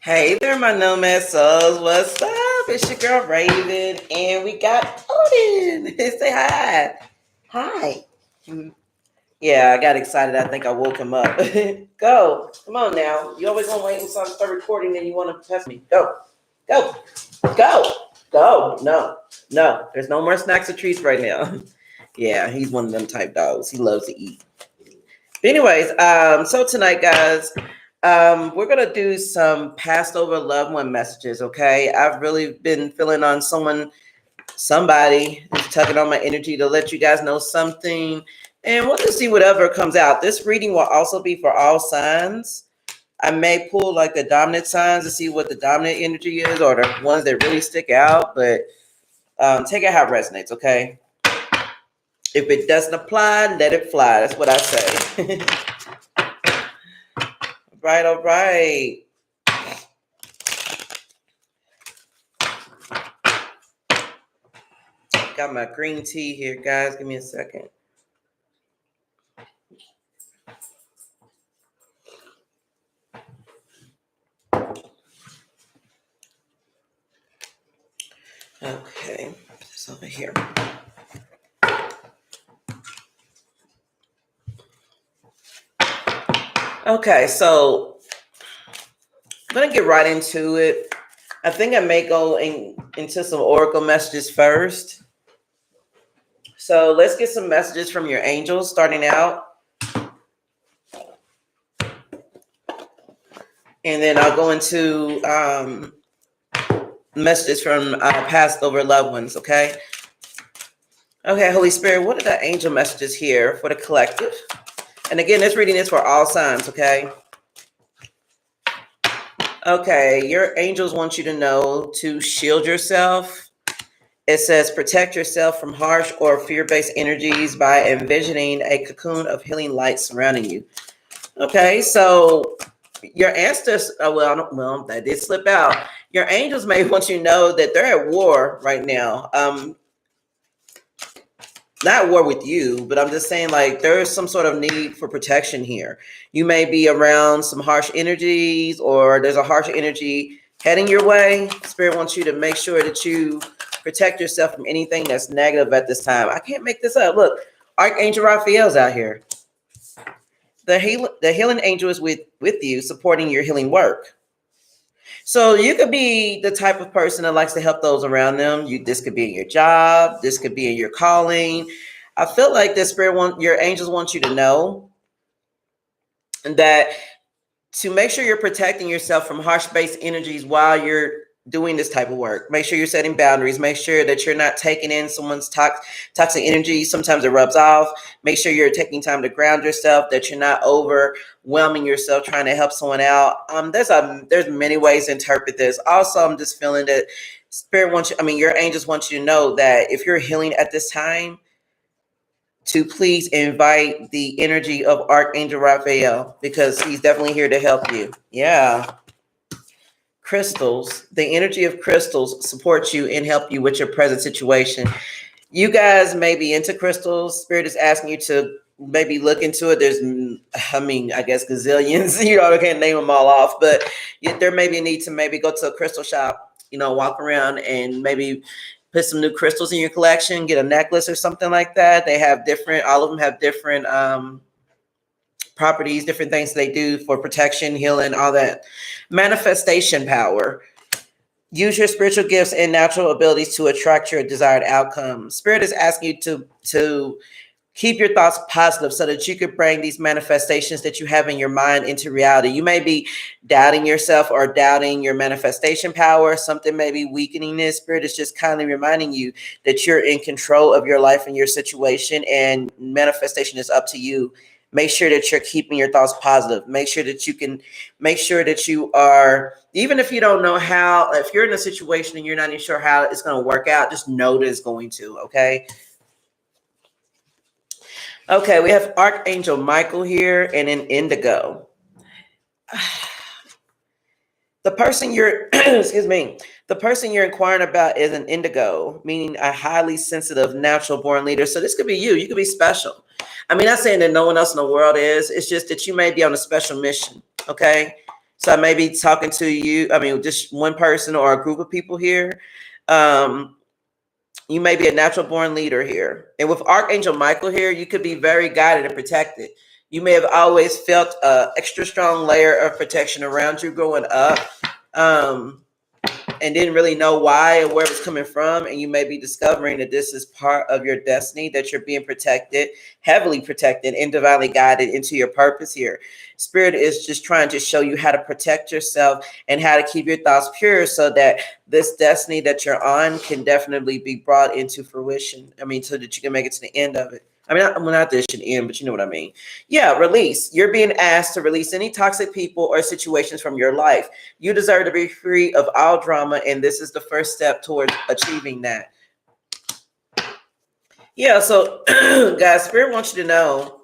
Hey there, my nomad souls. What's up? It's your girl Raven, and we got Odin. Say hi. Hi. Yeah, I got excited. I think I woke him up. Go. Come on now. You always want to wait until I start recording, then you want to test me. Go. Go. Go. Go. No. There's no more snacks or treats right now. Yeah, he's one of them type dogs. He loves to eat. But anyways, so tonight, guys, we're gonna do some passed over loved one messages. Okay, I've really been feeling on somebody is tugging on my energy to let you guys know something, and we'll just see whatever comes out. This reading will also be for all signs. I may pull like the dominant signs to see what the dominant energy is, or the ones that really stick out. But take it how it resonates. Okay. If it doesn't apply, let it fly. That's what I say. All right. Got my green tea here, guys. Give me a second. Okay, put this over here. Okay, so I'm gonna get right into it. I think I may go into some oracle messages first. So let's get some messages from your angels starting out. And then I'll go into messages from passed over loved ones, okay? Okay, Holy Spirit, what are the angel messages here for the collective? And again, this reading is for all signs, okay? Okay, your angels want you to know to shield yourself. It says protect yourself from harsh or fear-based energies by envisioning a cocoon of healing light surrounding you. Okay, so your ancestors, well, that did slip out. Your angels may want you to know that they're at war right now. Not war with you, but I'm just saying, like, there is some sort of need for protection here. You may be around some harsh energies, or there's a harsh energy heading your way. Spirit wants you to make sure that you protect yourself from anything that's negative at this time. I can't make this up. Look, Archangel Raphael's out here. The healing angel is with you, supporting your healing work. So you could be the type of person that likes to help those around them. This could be in your job. This could be in your calling. I feel like the your angels want you to know that to make sure you're protecting yourself from harsh-based energies while you're doing this type of work. Make sure you're setting boundaries. Make sure that you're not taking in someone's toxic energy. Sometimes it rubs off. Make sure you're taking time to ground yourself, that you're not overwhelming yourself trying to help someone out. There's many ways to interpret this. Also, I'm just feeling that Spirit wants you, your angels want you to know that if you're healing at this time, to please invite the energy of Archangel Raphael, because he's definitely here to help you. Yeah. Crystals, the energy of crystals support you and help you with your present situation. You guys may be into crystals. Spirit is asking you to maybe look into it. There's, I guess gazillions, I can't name them all off, but there may be a need to maybe go to a crystal shop, walk around and maybe put some new crystals in your collection, get a necklace or something like that. They have all of them have different properties, different things they do for protection, healing, all that. Manifestation power. Use your spiritual gifts and natural abilities to attract your desired outcome. Spirit is asking you to keep your thoughts positive so that you could bring these manifestations that you have in your mind into reality. You may be doubting yourself or doubting your manifestation power. Something may be weakening this. Spirit is just kindly reminding you that you're in control of your life and your situation, and manifestation is up to you. Make sure that you're keeping your thoughts positive. Make sure that you are, even if you don't know how, if you're in a situation and you're not even sure how it's going to work out, just know that it's going to, okay? Okay, we have Archangel Michael here and an indigo. The person you're, the person you're inquiring about is an indigo, meaning a highly sensitive, natural born leader. So this could be you. You could be special. I'm not saying that no one else in the world is. It's just that you may be on a special mission, okay? So I may be talking to you, I mean, just one person or a group of people here. You may be a natural born leader here. And with Archangel Michael here, you could be very guided and protected. You may have always felt an extra strong layer of protection around you growing up. And didn't really know why or where it was coming from. And you may be discovering that this is part of your destiny, that you're being protected, heavily protected and divinely guided into your purpose here. Spirit is just trying to show you how to protect yourself and how to keep your thoughts pure so that this destiny that you're on can definitely be brought into fruition. I mean, so that you can make it to the end of it. I mean, not this should end, but you know what I mean. Yeah, release. You're being asked to release any toxic people or situations from your life. You deserve to be free of all drama, and this is the first step towards achieving that. Yeah, so guys, Spirit wants you to know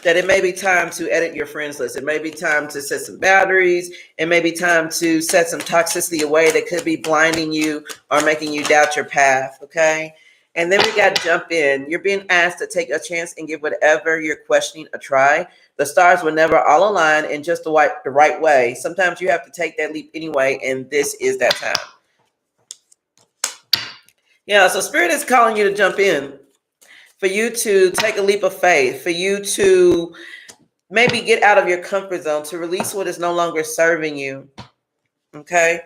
that it may be time to edit your friends list. It may be time to set some boundaries. It may be time to set some toxicity away that could be blinding you or making you doubt your path, okay? And then we got to jump in. You're being asked to take a chance and give whatever you're questioning a try. The stars will never all align in just the right way. Sometimes you have to take that leap anyway, and this is that time. Yeah, so Spirit is calling you to jump in, for you to take a leap of faith, for you to maybe get out of your comfort zone, to release what is no longer serving you. Okay?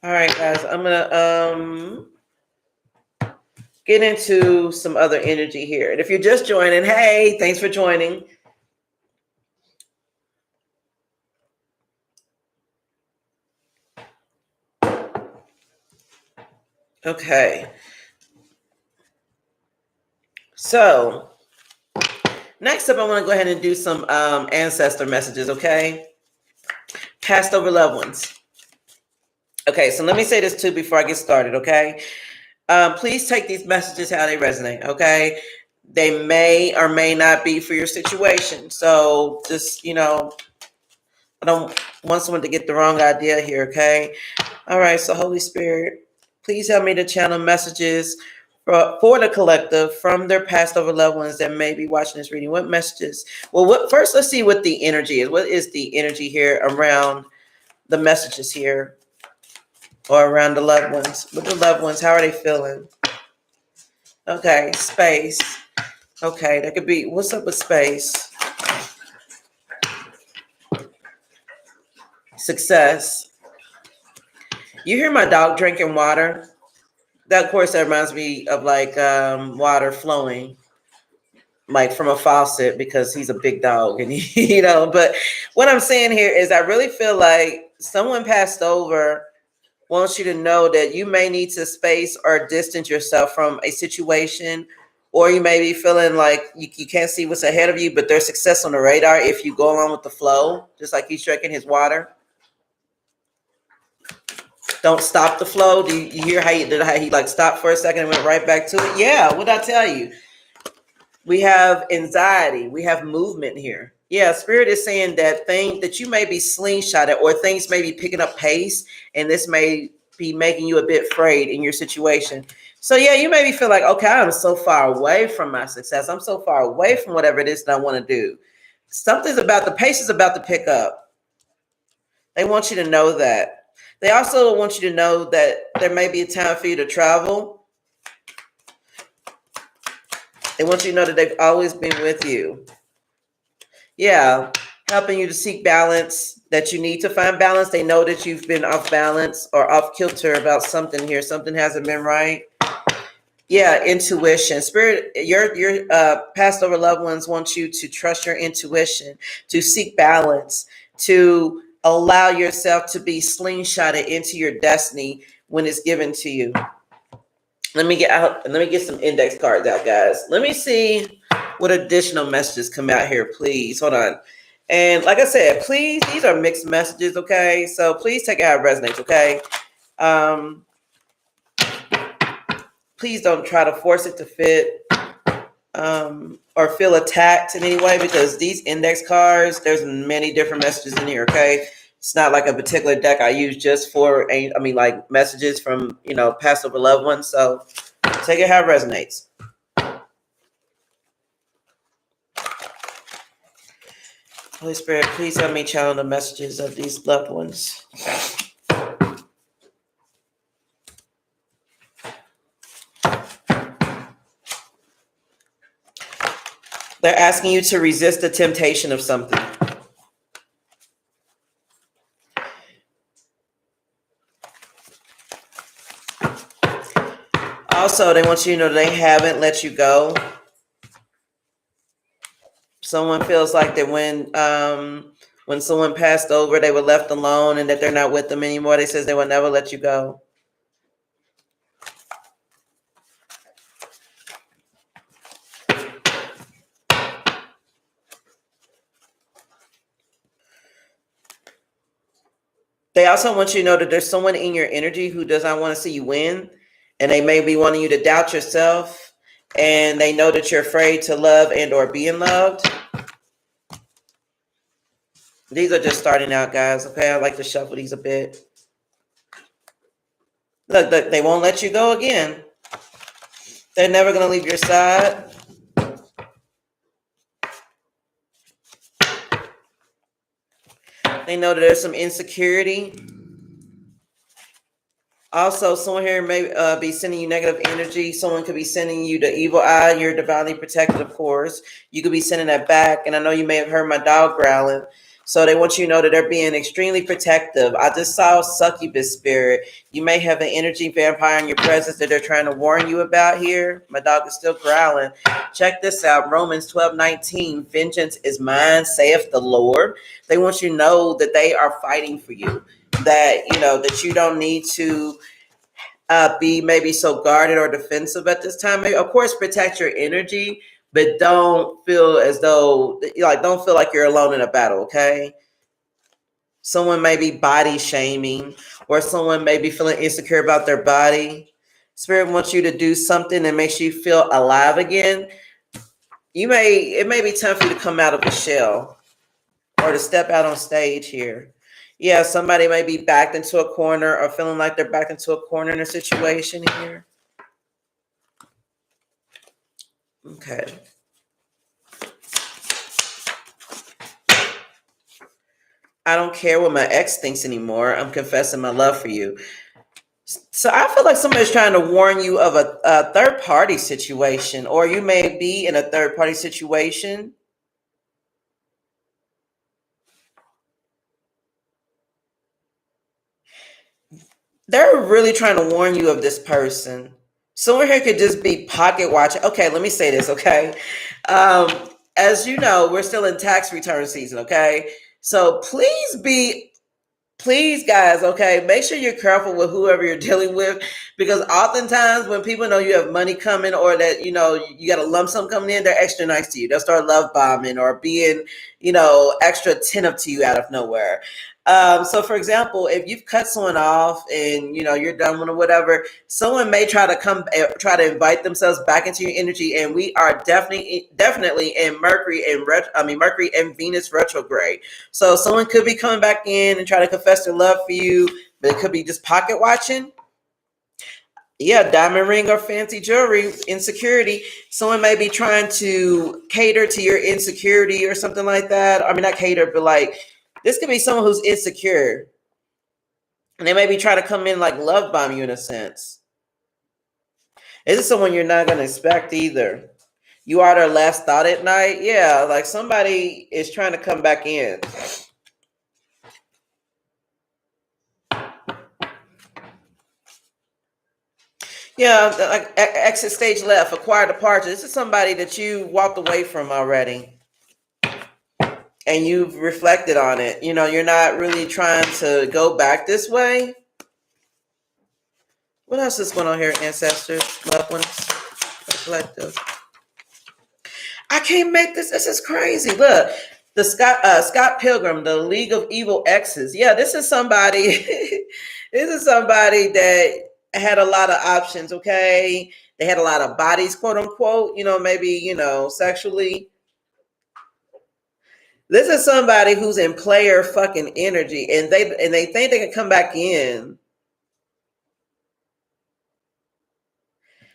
All right, guys, I'm going to get into some other energy here. And if you're just joining, hey, thanks for joining. Okay. So, next up, I want to go ahead and do some ancestor messages, okay? Passed over loved ones. Okay, so let me say this too before I get started, okay? Please take these messages how they resonate, okay? They may or may not be for your situation. So just, I don't want someone to get the wrong idea here, okay? All right, so Holy Spirit, please help me to channel messages for the collective from their past over loved ones that may be watching this reading. What messages? Well, first, let's see what the energy is. What is the energy here around the messages here or around the loved ones? With the loved ones, how are they feeling? Okay, space. Okay, that could be, what's up with space? Success. You hear my dog drinking water? That, of course, that reminds me of like water flowing, like from a faucet, because he's a big dog, and but what I'm saying here is I really feel like someone passed over wants you to know that you may need to space or distance yourself from a situation, or you may be feeling like you can't see what's ahead of you, but there's success on the radar if you go along with the flow, just like he's drinking his water. Don't stop the flow. Do you hear how he like stopped for a second and went right back to it? Yeah, what'd I tell you? We have anxiety. We have movement here. Yeah, Spirit is saying that that you may be slingshotted, or things may be picking up pace, and this may be making you a bit frayed in your situation. So yeah, you maybe feel like, okay, I'm so far away from my success. I'm so far away from whatever it is that I want to do. The pace is about to pick up. They want you to know that. They also want you to know that there may be a time for you to travel. They want you to know that they've always been with you. Yeah, helping you to seek balance, that you need to find balance. They know that you've been off balance or off kilter about something here. Something hasn't been right. Yeah, intuition. Spirit, your past over loved ones want you to trust your intuition, to seek balance, to allow yourself to be slingshotted into your destiny when it's given to you. Let me get some index cards out, guys. Let me see what additional messages come out here, please. Hold on. And like I said, please, these are mixed messages, okay? So please take it how it resonates, okay? Please don't try to force it to fit or feel attacked in any way, because these index cards, there's many different messages in here, okay? It's not like a particular deck I use just for, like messages from, past over loved ones. So take it how it resonates. Holy Spirit, please help me channel the messages of these loved ones. They're asking you to resist the temptation of something. Also, they want you to know they haven't let you go. Someone feels like that when someone passed over, they were left alone and that they're not with them anymore. They says they will never let you go. They also want you to know that there's someone in your energy who does not want to see you win, and they may be wanting you to doubt yourself, and they know that you're afraid to love and or being loved. These are just starting out, guys, okay? I like to shuffle these a bit. Look, they won't let you go again. They're never going to leave your side. They know that there's some insecurity. Also, someone here may be sending you negative energy. Someone could be sending you the evil eye. You're divinely protected, of course. You could be sending that back. And I know you may have heard my dog growling. So they want you to know that they're being extremely protective. I just saw succubus spirit. You may have an energy vampire in your presence that they're trying to warn you about here. My dog is still growling. Check this out. Romans 12:19. Vengeance is mine, saith the Lord. They want you to know that they are fighting for you. That, you know, that you don't need to be maybe so guarded or defensive at this time. Maybe, of course, protect your energy, but don't feel as though, like, don't feel like you're alone in a battle, okay? Someone may be body shaming, or someone may be feeling insecure about their body. Spirit wants you to do something that makes you feel alive again. It may be time for you to come out of the shell or to step out on stage here. Yeah, somebody may be backed into a corner or feeling like they're backed into a corner in a situation here. Okay. I don't care what my ex thinks anymore. I'm confessing my love for you. So I feel like somebody's trying to warn you of a third party situation, or you may be in a third party situation. They're really trying to warn you of this person. Someone here could just be pocket watching. Okay, let me say this, okay? As you know, we're still in tax return season, okay? So please, guys, okay, make sure you're careful with whoever you're dealing with, because oftentimes when people know you have money coming, or that, you know, you got a lump sum coming in, they're extra nice to you. They'll start love bombing or being, you know, extra attentive to you out of nowhere. So for example, if you've cut someone off and, you know, you're done with or whatever, someone may try to invite themselves back into your energy. And we are definitely in Mercury and Venus retrograde. So someone could be coming back in and try to confess their love for you, but it could be just pocket watching. Yeah, diamond ring or fancy jewelry, insecurity. Someone may be trying to cater to your insecurity or something like that. I mean, not cater, but like, this could be someone who's insecure. And they may be trying to come in like love bomb you in a sense. This is someone you're not going to expect either. You are their last thought at night. Yeah, like somebody is trying to come back in. Yeah, like exit stage left, acquired departure. This is somebody that you walked away from already. And you've reflected on it. You know, you're not really trying to go back this way. What else is going on here, ancestors, loved ones, collective? I can't make this. This is crazy. Look, the Scott Pilgrim, the League of Evil Exes. Yeah, this is somebody. This is somebody that had a lot of options. Okay, they had a lot of bodies, quote unquote. You know, maybe, you know, sexually. This is somebody who's in player fucking energy, and they think they can come back in.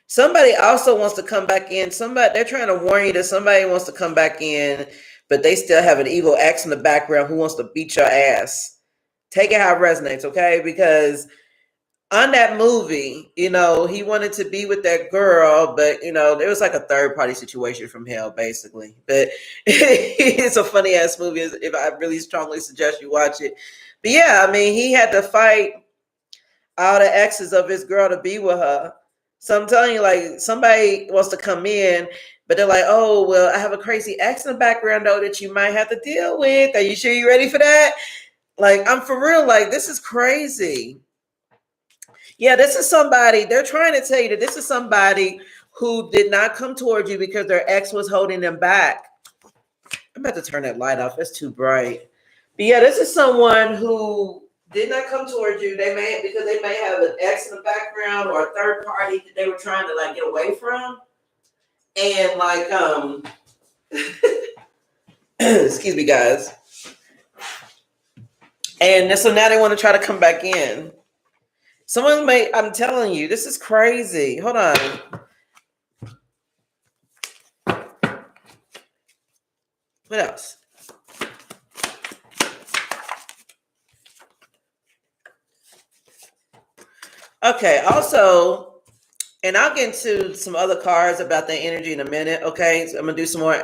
Somebody also wants to come back in. They're trying to warn you that somebody wants to come back in, but they still have an evil ex in the background who wants to beat your ass. Take it how it resonates, okay? Because on that movie, you know, he wanted to be with that girl, but, you know, there was like a third party situation from hell, basically. But it's a funny ass movie. If I really strongly suggest you watch it. But yeah, I mean, he had to fight all the exes of his girl to be with her. So I'm telling you, like, somebody wants to come in, but they're like, oh, well, I have a crazy ex in the background, though, that you might have to deal with. Are you sure you're ready for that? Like, I'm for real. Like, this is crazy. Yeah, this is somebody, they're trying to tell you that this is somebody who did not come towards you because their ex was holding them back. I'm about to turn that light off. It's too bright. But yeah, this is someone who did not come towards you. They may have an ex in the background or a third party that they were trying to like get away from. And like, excuse me, guys. And so now they want to try to come back in. I'm telling you, this is crazy. Hold on. What else? Okay, also, and I'll get into some other cards about the energy in a minute, okay? So I'm going to do some more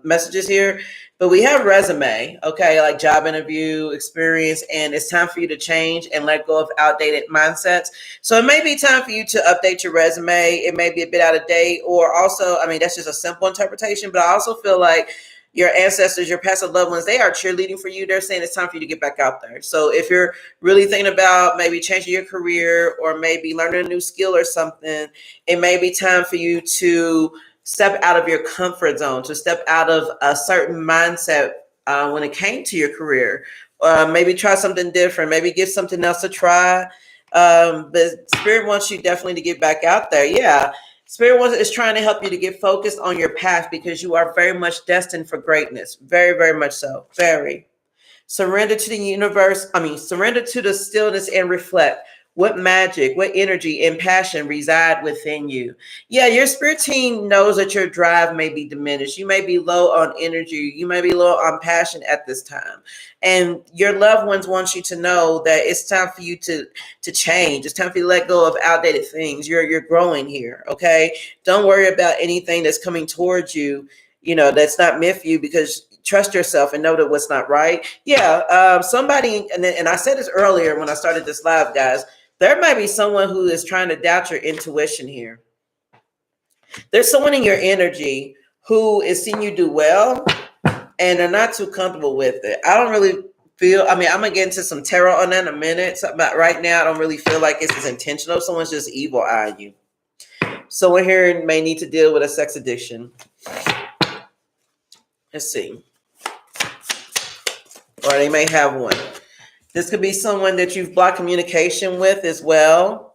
messages here. But we have resume, okay, like job interview, experience, and it's time for you to change and let go of outdated mindsets. So it may be time for you to update your resume. It may be a bit out of date, or also, I mean, that's just a simple interpretation, but I also feel like your ancestors, your past loved ones, they are cheerleading for you. They're saying it's time for you to get back out there. So if you're really thinking about maybe changing your career or maybe learning a new skill or something, it may be time for you to step out of your comfort zone, to step out of a certain mindset when it came to your career. Maybe try something different, maybe give something else a try. But Spirit wants you definitely to get back out there. Yeah. Spirit is trying to help you to get focused on your path because you are very much destined for greatness. Very, very much so. Very. Surrender to the universe. Surrender to the stillness and reflect. What magic, what energy and passion reside within you? Yeah, your spirit team knows that your drive may be diminished. You may be low on energy. You may be low on passion at this time. And your loved ones want you to know that it's time for you to change. It's time for you to let go of outdated things. You're growing here, okay? Don't worry about anything that's coming towards you, you know, that's not meant for you, because trust yourself and know that what's not right. Yeah, somebody, and I said this earlier when I started this live, guys, there might be someone who is trying to doubt your intuition here. There's someone in your energy who is seeing you do well, and they're not too comfortable with it. I don't really feel, I'm going to get into some tarot on that in a minute. But right now, I don't really feel like it's intentional. Someone's just evil eyeing you. Someone here may need to deal with a sex addiction. Let's see. Or they may have one. This could be someone that you've blocked communication with as well.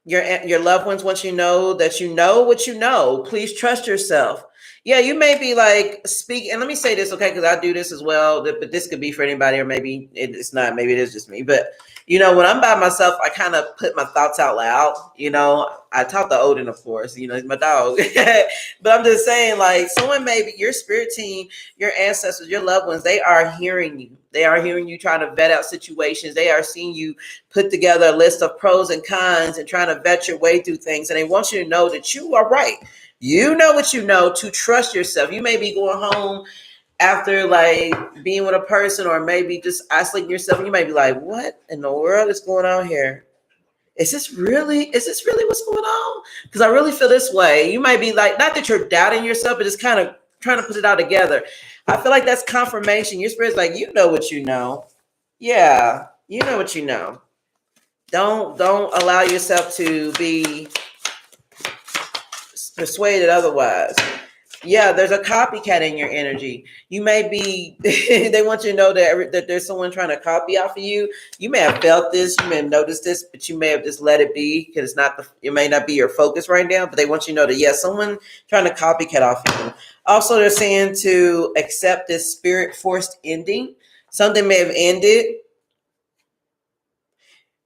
Your loved ones want you to know that you know what you know. Please trust yourself. Yeah, you may be like speak, and let me say this, okay, because I do this as well, but this could be for anybody, or maybe it's not, maybe it is just me. But you know, when I'm by myself, I kind of put my thoughts out loud. You know, I talk to Odin, of course, you know, he's my dog. But I'm just saying, like, someone maybe your spirit team, your ancestors, your loved ones, they are hearing you. They are hearing you trying to vet out situations. They are seeing you put together a list of pros and cons and trying to vet your way through things. And they want you to know that you are right. You know what you know, to trust yourself. You may be going home after like being with a person, or maybe just isolating yourself, and you might be like, what in the world is going on here? Is this really what's going on? Because I really feel this way. You might be like, not that you're doubting yourself, but just kind of trying to put it all together. I feel like that's confirmation. Your spirit's like, you know what you know. Yeah, you know what you know. Don't allow yourself to be persuaded otherwise. Yeah, there's a copycat in your energy. You may be, they want you to know that there's someone trying to copy off of you. You may have felt this, you may have noticed this, but you may have just let it be because it may not be your focus right now, but they want you to know that, yes, someone trying to copycat off of you. Also, they're saying to accept this spirit forced ending. Something may have ended.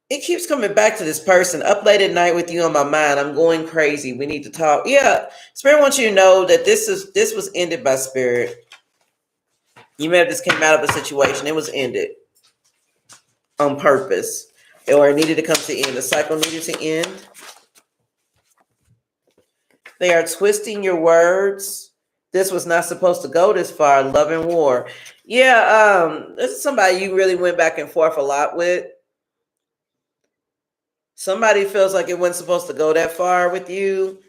it keeps coming back to this person. Up late at night with you on my mind. I'm going crazy. We need to talk. Yeah, Spirit wants you to know that this was ended by Spirit. You may have just came out of a situation. It was ended on purpose, or it needed to come to the end. The cycle needed to end. They are twisting your words. This was not supposed to go this far. Love and war. Yeah, this is somebody you really went back and forth a lot with. Somebody feels like it wasn't supposed to go that far with you.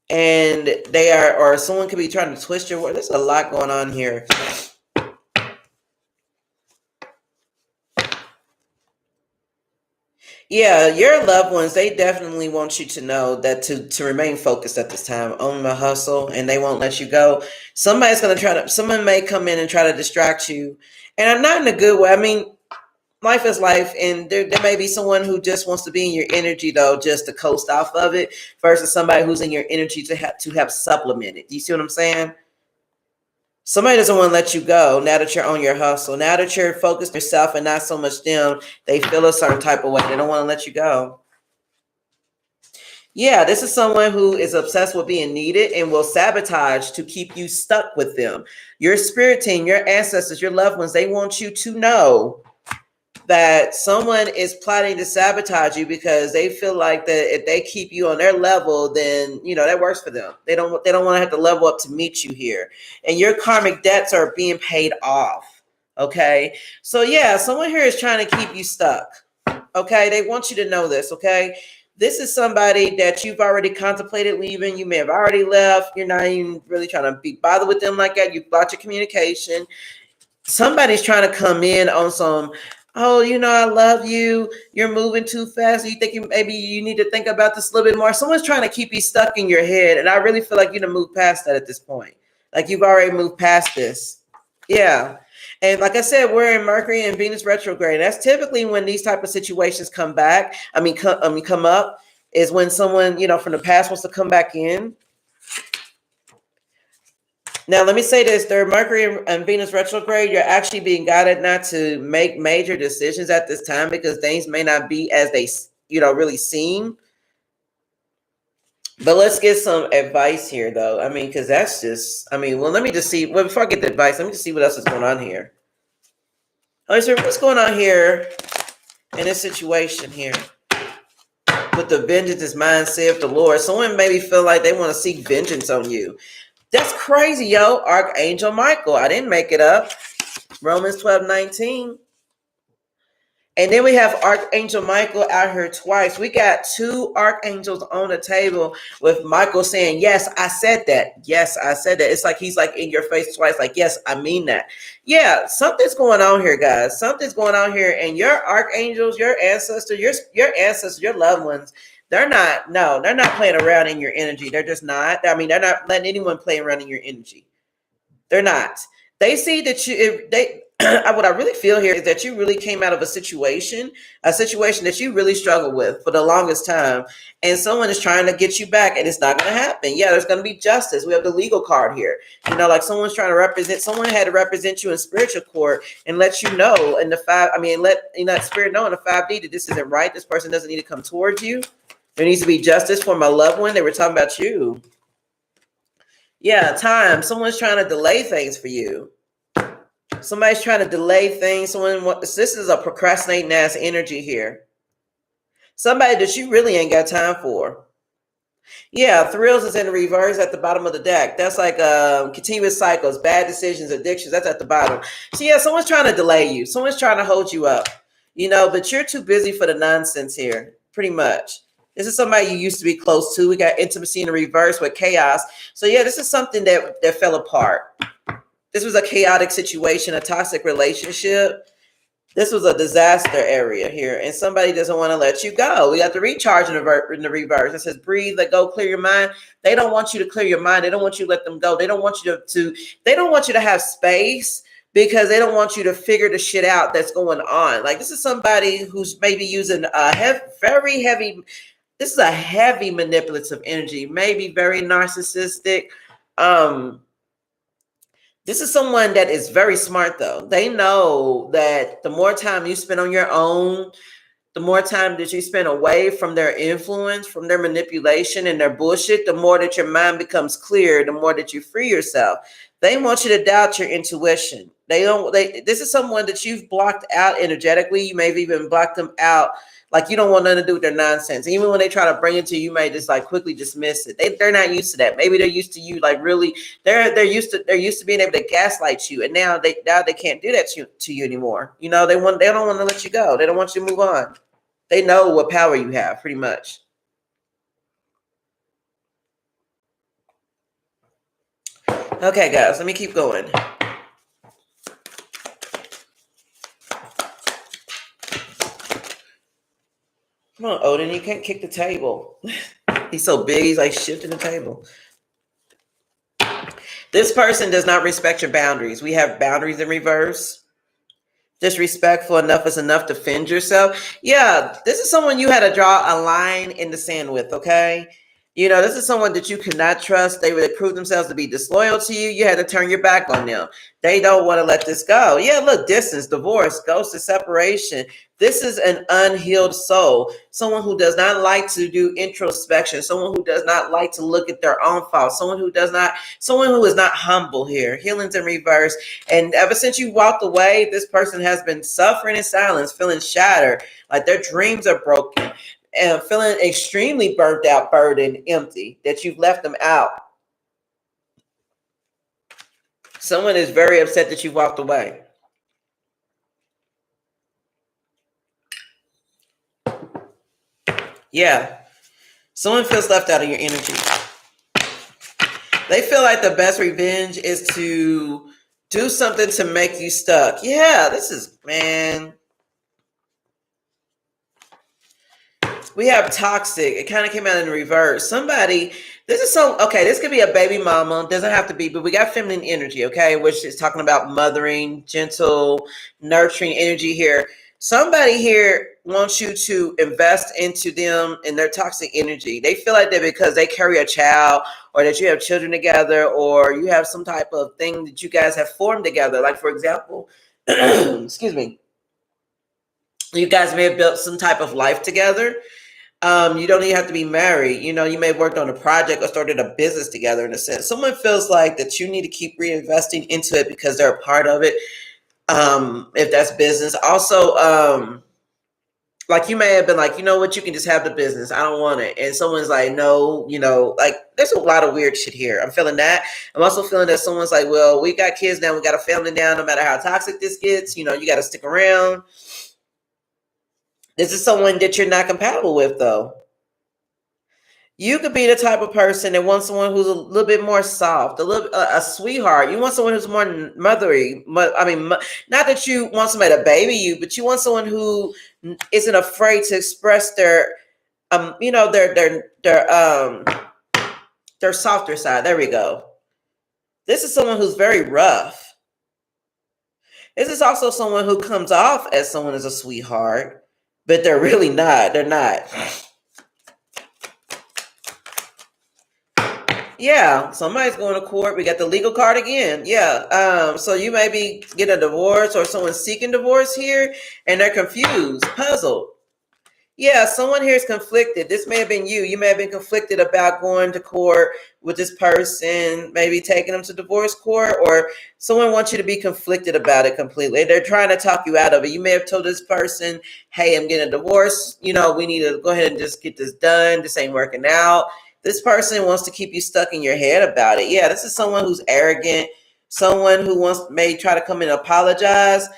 And they are, or someone could be trying to twist your word. There's a lot going on here. Yeah, your loved ones, they definitely want you to know that to remain focused at this time on the hustle, and they won't let you go. Somebody's going to someone may come in and try to distract you. And I'm not in a good way. I mean, life is life, and there may be someone who just wants to be in your energy, though, just to coast off of it, versus somebody who's in your energy to have supplemented. Do you see what I'm saying? Somebody doesn't want to let you go now that you're on your hustle. Now that you're focused on yourself and not so much them, they feel a certain type of way. They don't want to let you go. Yeah, this is someone who is obsessed with being needed and will sabotage to keep you stuck with them. Your spirit team, your ancestors, your loved ones, they want you to know that someone is plotting to sabotage you because they feel like that if they keep you on their level, then that works for them. They don't want to have to level up to meet you here, and your karmic debts are being paid off. Okay, so yeah, someone here is trying to keep you stuck. Okay, they want you to know this. Okay, this is somebody that you've already contemplated leaving. You may have already left. You're not even really trying to be bothered with them like that. You've blocked your communication. Somebody's trying to come in on some, oh, I love you. You're moving too fast. You think maybe you need to think about this a little bit more. Someone's trying to keep you stuck in your head. And I really feel like you've moved past that at this point. Like you've already moved past this. Yeah. And like I said, we're in Mercury and Venus retrograde. That's typically when these type of situations come back. Come up is when someone, from the past wants to come back in. Now, let me say this. They're Mercury and Venus retrograde. You're actually being guided not to make major decisions at this time because things may not be as they, really seem. But let's get some advice here, though. Because that's just, let me just see. Well, before I get the advice, let me just see what else is going on here. Oh, so what's going on here in this situation here? With the vengeance is mine, saith the Lord. Someone maybe feel like they want to seek vengeance on you. That's crazy, yo. Archangel Michael. I didn't make it up. Romans 12:19. And then we have Archangel Michael out here twice. We got two archangels on the table with Michael saying, yes, I said that. Yes, I said that. It's like he's like in your face twice, like, yes, I mean that. Yeah, something's going on here, guys. Something's going on here. And your archangels, your ancestors, your loved ones, they're not playing around in your energy. They're just not. They're not letting anyone play around in your energy. They're not. They see that what I really feel here is that you really came out of a situation that you really struggled with for the longest time, and someone is trying to get you back, and it's not going to happen. Yeah, there's going to be justice. We have the legal card here. Like someone had to represent you in spiritual court and let you know in the let spirit know in the 5D that this isn't right. This person doesn't need to come towards you. There needs to be justice for my loved one. They were talking about you. Yeah, time. Someone's trying to delay things for you. Somebody's trying to delay things. This is a procrastinating ass energy here. Somebody that you really ain't got time for. Yeah, thrills is in the reverse at the bottom of the deck. That's like continuous cycles, bad decisions, addictions. That's at the bottom. So yeah, someone's trying to delay you. Someone's trying to hold you up. But you're too busy for the nonsense here, pretty much. This is somebody you used to be close to. We got intimacy in the reverse with chaos. So yeah, this is something that fell apart. This was a chaotic situation, a toxic relationship. This was a disaster area here, and somebody doesn't want to let you go. We got the recharge in the reverse. It says, breathe, let go, clear your mind. They don't want you to clear your mind. They don't want you to let them go. They don't want you they don't want you to have space because they don't want you to figure the shit out that's going on. Like this is somebody who's maybe using very heavy. This is a heavy manipulative energy, maybe very narcissistic. This is someone that is very smart, though. They know that the more time you spend on your own, the more time that you spend away from their influence, from their manipulation and their bullshit, the more that your mind becomes clear, the more that you free yourself. They want you to doubt your intuition. This is someone that you've blocked out energetically. You may have even blocked them out. Like you don't want nothing to do with their nonsense. Even when they try to bring it to you, you may just like quickly dismiss it. They're not used to that. Maybe they're used to you like really. They're used to being able to gaslight you, and now they can't do that to you anymore. You know they don't want to let you go. They don't want you to move on. They know what power you have, pretty much. Okay, guys, let me keep going. Come on, Odin, you can't kick the table. He's so big, he's like shifting the table. This person does not respect your boundaries. We have boundaries in reverse. Disrespectful enough is enough to defend yourself. Yeah, this is someone you had to draw a line in the sand with, okay? You know, this is someone that you cannot trust. They would prove themselves to be disloyal to you. You had to turn your back on them. They don't want to let this go. Yeah, look, distance, divorce, ghost of separation. This is an unhealed soul. Someone who does not like to do introspection. Someone who does not like to look at their own faults. Someone who is not humble here. Healing's in reverse. And ever since you walked away, this person has been suffering in silence, feeling shattered, like their dreams are broken. And feeling extremely burnt out, burdened, empty, that you've left them out. Someone is very upset that you walked away. Yeah. Someone feels left out of your energy. They feel like the best revenge is to do something to make you stuck. Yeah, this is, man. We have toxic. It kind of came out in reverse. This could be a baby mama. Doesn't have to be, but we got feminine energy, okay? Which is talking about mothering, gentle, nurturing energy here. Somebody here wants you to invest into them and their toxic energy. They feel like that because they carry a child or that you have children together or you have some type of thing that you guys have formed together. Like, for example, excuse me, you guys may have built some type of life together. You don't even have to be married. You know, you may have worked on a project or started a business together in a sense. Someone feels like that you need to keep reinvesting into it because they're a part of it. If that's business. Also, like you may have been like, you know what, you can just have the business. I don't want it. And someone's like, no, you know, like there's a lot of weird shit here. I'm feeling that. I'm also feeling that someone's like, well, we got kids now. We got a family now. No matter how toxic this gets, you know, you got to stick around. This is someone that you're not compatible with, though. You could be the type of person that wants someone who's a little bit more soft, a sweetheart. You want someone who's more mothery. Not that you want somebody to baby you, but you want someone who isn't afraid to express their softer side. There we go. This is someone who's very rough. This is also someone who comes off as someone as a sweetheart. But they're really not. They're not. Yeah, somebody's going to court. We got the legal card again. Yeah. So you may be getting a divorce or someone's seeking divorce here, and they're confused, puzzled. Yeah, someone here is conflicted. This may have been you. You may have been conflicted about going to court with this person, maybe taking them to divorce court, or someone wants you to be conflicted about it completely. They're trying to talk you out of it. You may have told this person, hey, I'm getting a divorce. You know, we need to go ahead and just get this done. This ain't working out. This person wants to keep you stuck in your head about it. Yeah, this is someone who's arrogant, someone who may try to come in and apologize,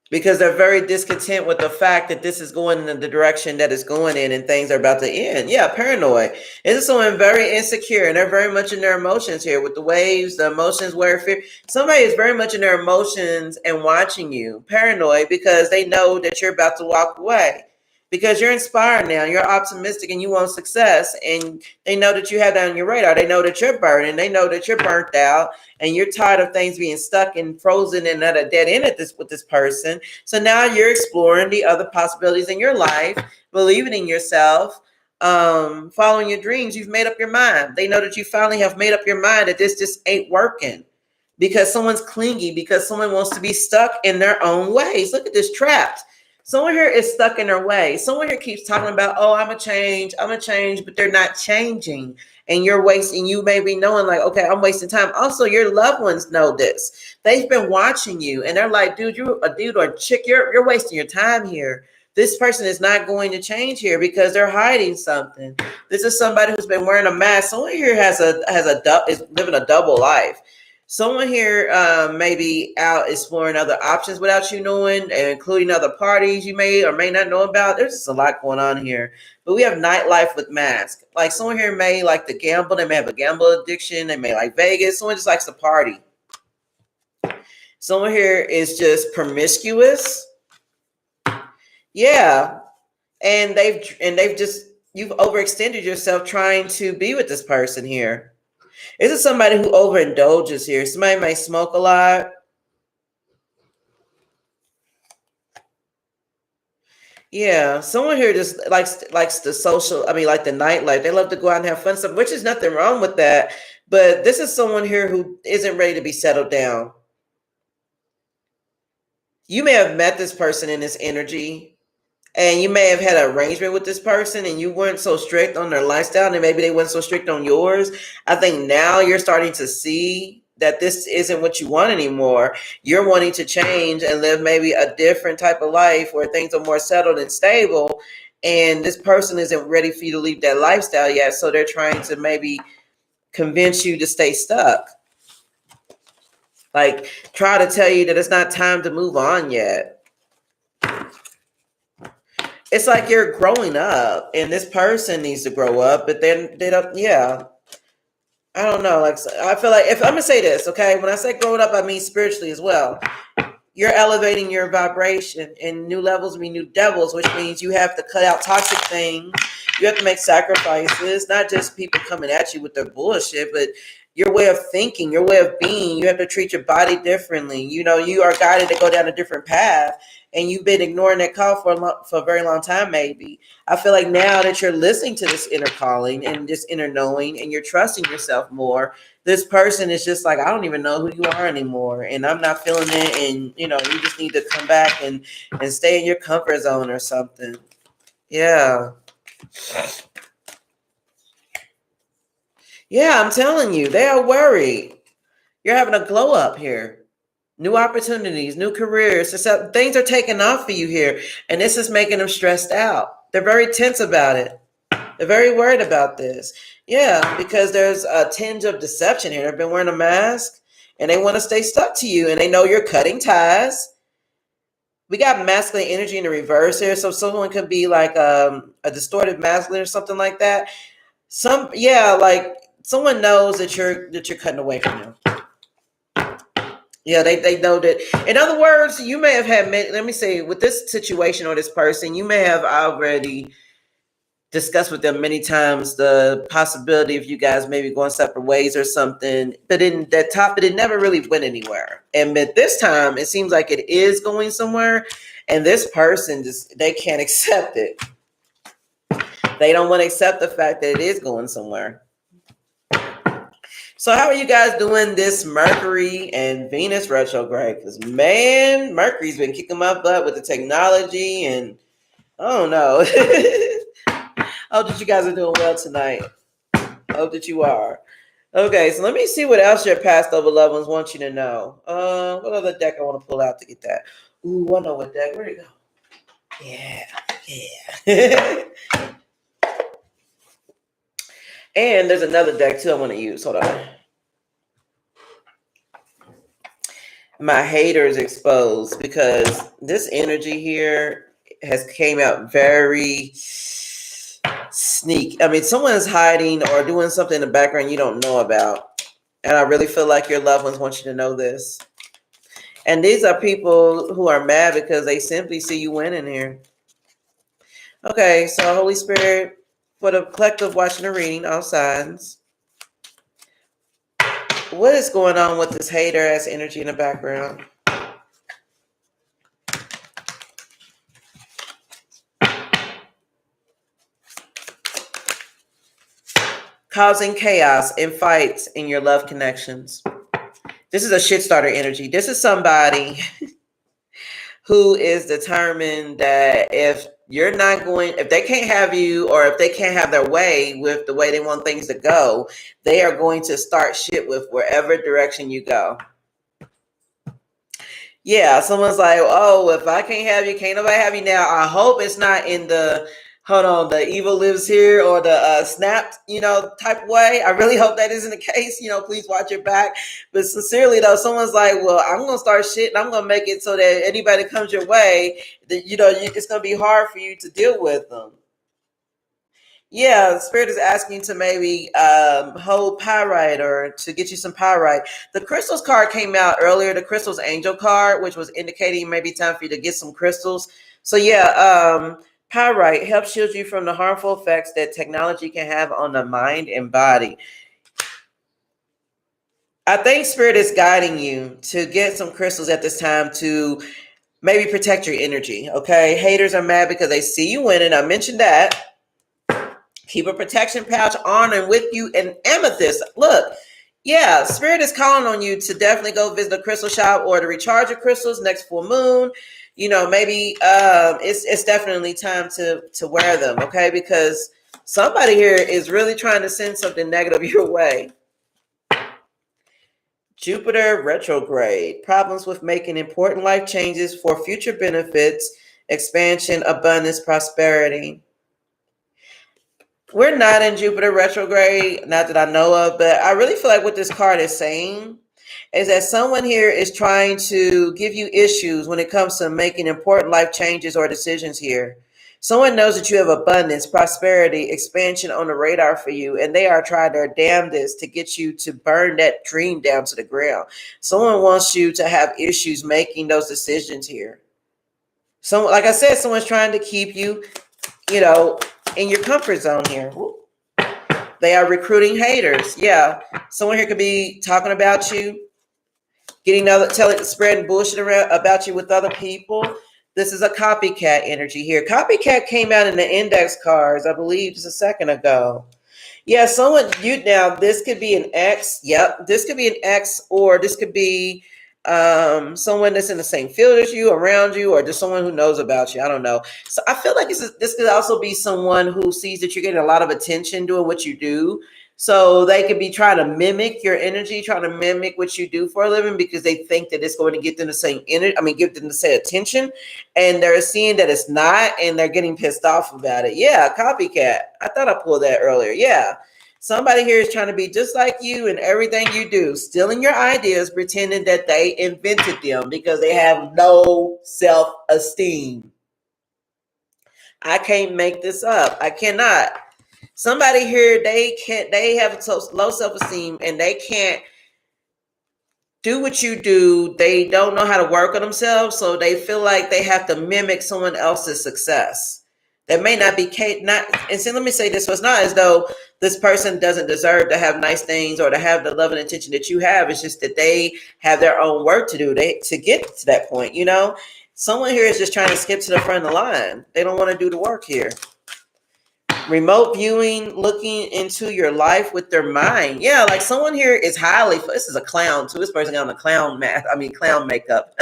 because they're very discontent with the fact that this is going in the direction that it's going in and things are about to end. Yeah, paranoid. This is someone very insecure and they're very much in their emotions here with the waves, the emotions, where fear. Somebody is very much in their emotions and watching you. Paranoid because they know that you're about to walk away. Because you're inspired now, you're optimistic and you want success, and they know that you have that on your radar. They know that you're burning. They know that you're burnt out and you're tired of things being stuck and frozen and at a dead end with this person. So now you're exploring the other possibilities in your life, believing in yourself, following your dreams. You've made up your mind. They know that you finally have made up your mind that this just ain't working. because someone's clingy, because someone wants to be stuck in their own ways. Look at this, trapped. Someone here is stuck in their way. Someone here keeps talking about, oh, I'm a change, but they're not changing. And you're wasting, you may be knowing like, okay, I'm wasting time. Also, your loved ones know this. They've been watching you and they're like, dude, you're a dude or a chick, you're wasting your time here. This person is not going to change here because they're hiding something. This is somebody who's been wearing a mask. Someone here is living a double life. Someone here may be out exploring other options without you knowing, and including other parties you may or may not know about. There's just a lot going on here. But we have nightlife with masks. Like someone here may like to gamble. They may have a gamble addiction. They may like Vegas. Someone just likes to party. Someone here is just promiscuous. Yeah. And you've overextended yourself trying to be with this person here. This is somebody who overindulges here. Somebody may smoke a lot. Yeah, someone here just likes the social, like the nightlife. They love to go out and have fun stuff, which is nothing wrong with that. But this is someone here who isn't ready to be settled down. You may have met this person in this energy, and you may have had an arrangement with this person and you weren't so strict on their lifestyle and maybe they weren't so strict on yours. I think now you're starting to see that this isn't what you want anymore. You're wanting to change and live maybe a different type of life where things are more settled and stable. And this person isn't ready for you to leave that lifestyle yet. So they're trying to maybe convince you to stay stuck. Like try to tell you that it's not time to move on yet. It's like you're growing up and this person needs to grow up, but then they don't. Yeah. I don't know. Like, I feel like if I'm going to say this, okay, when I say growing up, I mean spiritually as well. You're elevating your vibration, and new levels mean new devils, which means you have to cut out toxic things. You have to make sacrifices, not just people coming at you with their bullshit, but your way of thinking, your way of being. You have to treat your body differently. You know, you are guided to go down a different path, and you've been ignoring that call for a very long time, maybe. I feel like now that you're listening to this inner calling and this inner knowing, and you're trusting yourself more, this person is just like, I don't even know who you are anymore, and I'm not feeling it, and you just need to come back and stay in your comfort zone or something. Yeah. Yeah, I'm telling you, they are worried. You're having a glow up here. New opportunities, new careers. Things are taking off for you here, and this is making them stressed out. They're very tense about it. They're very worried about this. Yeah, because there's a tinge of deception here. They've been wearing a mask, and they want to stay stuck to you, and they know you're cutting ties. We got masculine energy in the reverse here, so someone could be like a distorted masculine or something like that. Like someone knows that you're cutting away from them. Yeah, they know that. In other words, you may have had, let me say, with this situation or this person, you may have already discussed with them many times the possibility of you guys maybe going separate ways or something. But in that topic, it never really went anywhere. And at this time, it seems like it is going somewhere. And this person they can't accept it. They don't want to accept the fact that it is going somewhere. So how are you guys doing this Mercury and Venus retrograde? Because, man, Mercury's been kicking my butt with the technology, and I don't know. I hope that you guys are doing well tonight. I hope that you are. Okay, so let me see what else your past over loved ones want you to know. What other deck I want to pull out to get that? Ooh, I know what deck. Where'd it go? Yeah. And there's another deck, too, I want to use. Hold on. My haters exposed, because this energy here has came out very sneak. I mean, someone is hiding or doing something in the background you don't know about. And I really feel like your loved ones want you to know this. And these are people who are mad because they simply see you winning here. Okay, so Holy Spirit, for the collective watching and reading, all signs. What is going on with this hater-ass energy in the background? Causing chaos and fights in your love connections. This is a shit starter energy. This is somebody who is determined that if you're not going, if they can't have you, or if they can't have their way with the way they want things to go, they are going to start shit with wherever direction you go. Yeah, someone's like, oh, if I can't have you, can't nobody have you now. I hope it's not in the, hold on, the evil lives here or the snapped, type way. I really hope that isn't the case. Please watch your back. But sincerely, though, someone's like, well, I'm going to start shit and I'm going to make it so that anybody that comes your way, that, it's going to be hard for you to deal with them. Yeah, Spirit is asking to maybe hold pyrite or to get you some pyrite. The crystals card came out earlier, the crystals angel card, which was indicating maybe time for you to get some crystals. So yeah, pyrite helps shield you from the harmful effects that technology can have on the mind and body. I think Spirit is guiding you to get some crystals at this time to maybe protect your energy, okay? Haters are mad because they see you winning. I mentioned that. Keep a protection pouch on and with you. And amethyst, look, yeah, Spirit is calling on you to definitely go visit a crystal shop or to recharge your crystals next full moon. Maybe it's definitely time to wear them, okay? Because somebody here is really trying to send something negative your way. Jupiter retrograde, problems with making important life changes for future benefits, expansion, abundance, prosperity. We're not in Jupiter retrograde, not that I know of, but I really feel like what this card is saying is that someone here is trying to give you issues when it comes to making important life changes or decisions here. Someone knows that you have abundance, prosperity, expansion on the radar for you, and they are trying their damnedest to get you to burn that dream down to the ground. Someone wants you to have issues making those decisions here. So, like I said, someone's trying to keep you, in your comfort zone here. They are recruiting haters. Yeah. Someone here could be talking about you, spreading bullshit around about you with other people. This is a copycat energy here. Copycat came out in the index cards, I believe, just a second ago. Yeah, this could be an ex. Yep. This could be an ex, or this could be someone that's in the same field as you, around you, or just someone who knows about you. I don't know. So I feel like this could also be someone who sees that you're getting a lot of attention doing what you do. So they could be trying to mimic your energy, trying to mimic what you do for a living because they think that it's going to get them the same energy. Give them the same attention, and they're seeing that it's not, and they're getting pissed off about it. Yeah, copycat. I thought I pulled that earlier. Yeah. Somebody here is trying to be just like you in everything you do, stealing your ideas, pretending that they invented them because they have no self-esteem. I can't make this up. I cannot. Somebody here, they have low self-esteem and they can't do what you do. They don't know how to work on themselves, so they feel like they have to mimic someone else's success. That may not be and so let me say this, so it's not as though this person doesn't deserve to have nice things or to have the love and attention that you have. It's just that they have their own work to do to get to that point, Someone here is just trying to skip to the front of the line. They don't want to do the work here. Remote viewing, looking into your life with their mind. Yeah, like someone here is this is a clown too. This person got on the clown makeup.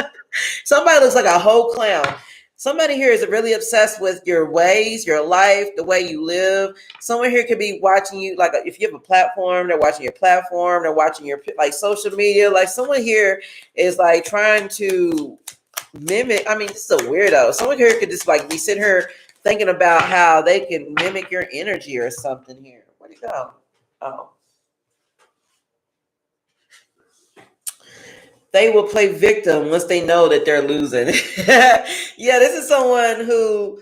Somebody looks like a whole clown. Somebody here is really obsessed with your ways, your life, the way you live. Someone here could be watching you, like if you have a platform, they're watching your platform, they're watching your social media. Like someone here is like trying to mimic. This is a weirdo. Someone here could just be sitting here thinking about how they can mimic your energy or something here. Where'd it go? Oh. They will play victim once they know that they're losing. Yeah, this is someone who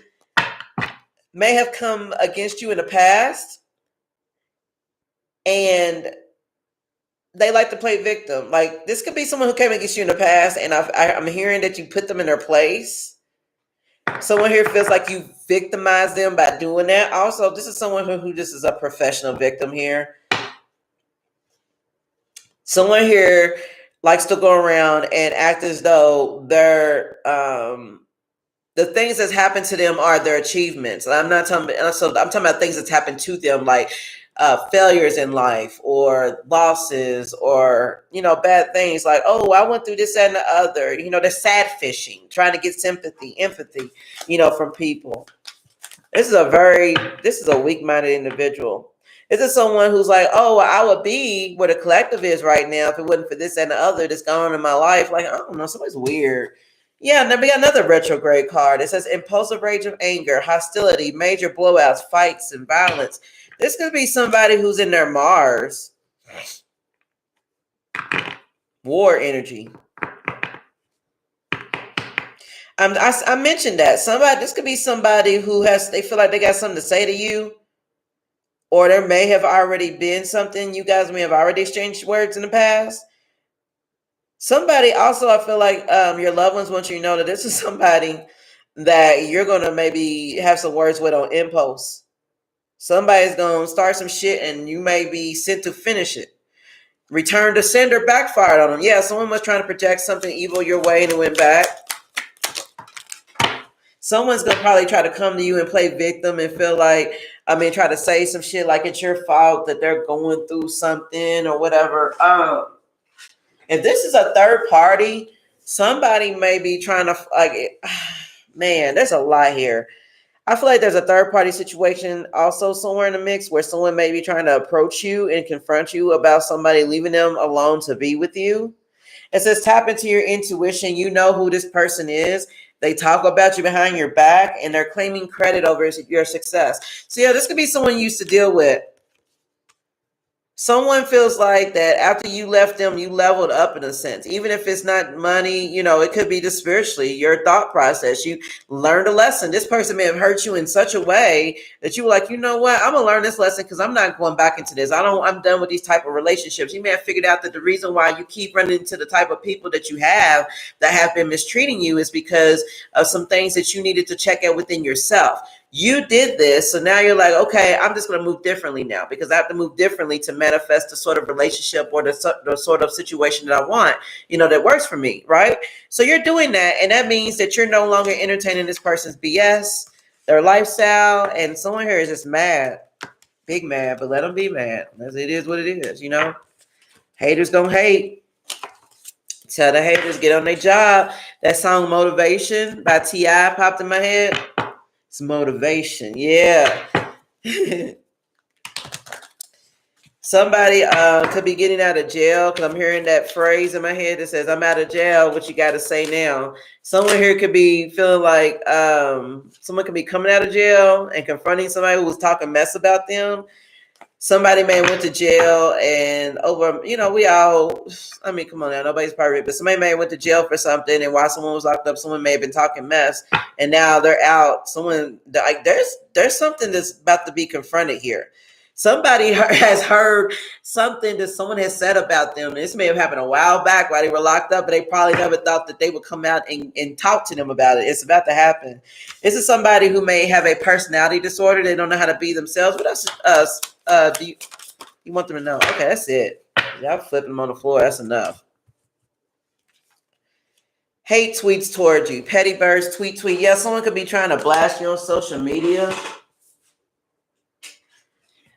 may have come against you in the past and they like to play victim. Like this could be someone who came against you in the past and I'm hearing that you put them in their place. Someone here feels like you victimized them by doing that. Also, this is someone who just is a professional victim here. Someone here likes to go around and act as though they're the things that's happened to them are their achievements. I'm talking about things that's happened to them, like failures in life or losses or, you know, bad things like, oh, I went through this and the other. You know, they're sad fishing, trying to get sympathy, empathy, you know, from people. This is a weak-minded individual. This is someone who's like, oh, well, I would be where the collective is right now if it wasn't for this and the other that's going on in my life. Like, I don't know, somebody's weird. Yeah, and then we got another retrograde card. It says impulsive rage of anger, hostility, major blowouts, fights, and violence. This could be somebody who's in their Mars. War energy. I mentioned that. This could be somebody who they feel like they got something to say to you. Or there may have already been something. You guys may have already exchanged words in the past. Somebody also, I feel like your loved ones want you to know that this is somebody that you're going to maybe have some words with on impulse. Somebody's going to start some shit and you may be sent to finish it. Return to sender backfired on them. Yeah, someone was trying to project something evil your way and it went back. Someone's going to probably try to come to you and play victim and feel like, try to say some shit like it's your fault that they're going through something or whatever. If this is a third party, somebody may be trying to, man, there's a lot here. I feel like there's a third party situation also somewhere in the mix where someone may be trying to approach you and confront you about somebody leaving them alone to be with you. It says tap into your intuition. You know who this person is. They talk about you behind your back and they're claiming credit over your success. So yeah, this could be someone you used to deal with. Someone feels like that after you left them, you leveled up in a sense. Even if it's not money, you know, it could be just spiritually, your thought process. You learned a lesson. This person may have hurt you in such a way that you were like, you know what, I'm going to learn this lesson because I'm not going back into this. I'm done with these type of relationships. You may have figured out that the reason why you keep running into the type of people that you have that have been mistreating you is because of some things that you needed to check out within yourself. You did this, so now you're like, okay, I'm just going to move differently now because I have to move differently to manifest the sort of relationship or the sort of situation that I want, you know, that works for me, right? So you're doing that, and that means that you're no longer entertaining this person's BS, their lifestyle, and someone here is just mad, big mad, but let them be mad. It is what it is, you know? Haters gonna hate. Tell the haters, get on their job. That song Motivation by T.I. popped in my head. It's motivation. Yeah. Somebody could be getting out of jail because I'm hearing that phrase in my head that says, I'm out of jail. What you got to say now? Someone here could be feeling like someone could be coming out of jail and confronting somebody who was talking mess about them. Somebody may have went to jail and over, you know, come on now, nobody's perfect, but somebody may have went to jail for something, and while someone was locked up, someone may have been talking mess, and now they're out. Someone, like, there's something that's about to be confronted here. Somebody has heard something that someone has said about them. This may have happened a while back while they were locked up, but they probably never thought that they would come out and talk to them about it. It's about to happen. This is somebody who may have a personality disorder. They don't know how to be themselves. What else do you want them to know? Okay, that's it. Y'all flipping them on the floor. That's enough. Hate tweets towards you. Petty birds, tweet. Yeah, someone could be trying to blast you on social media.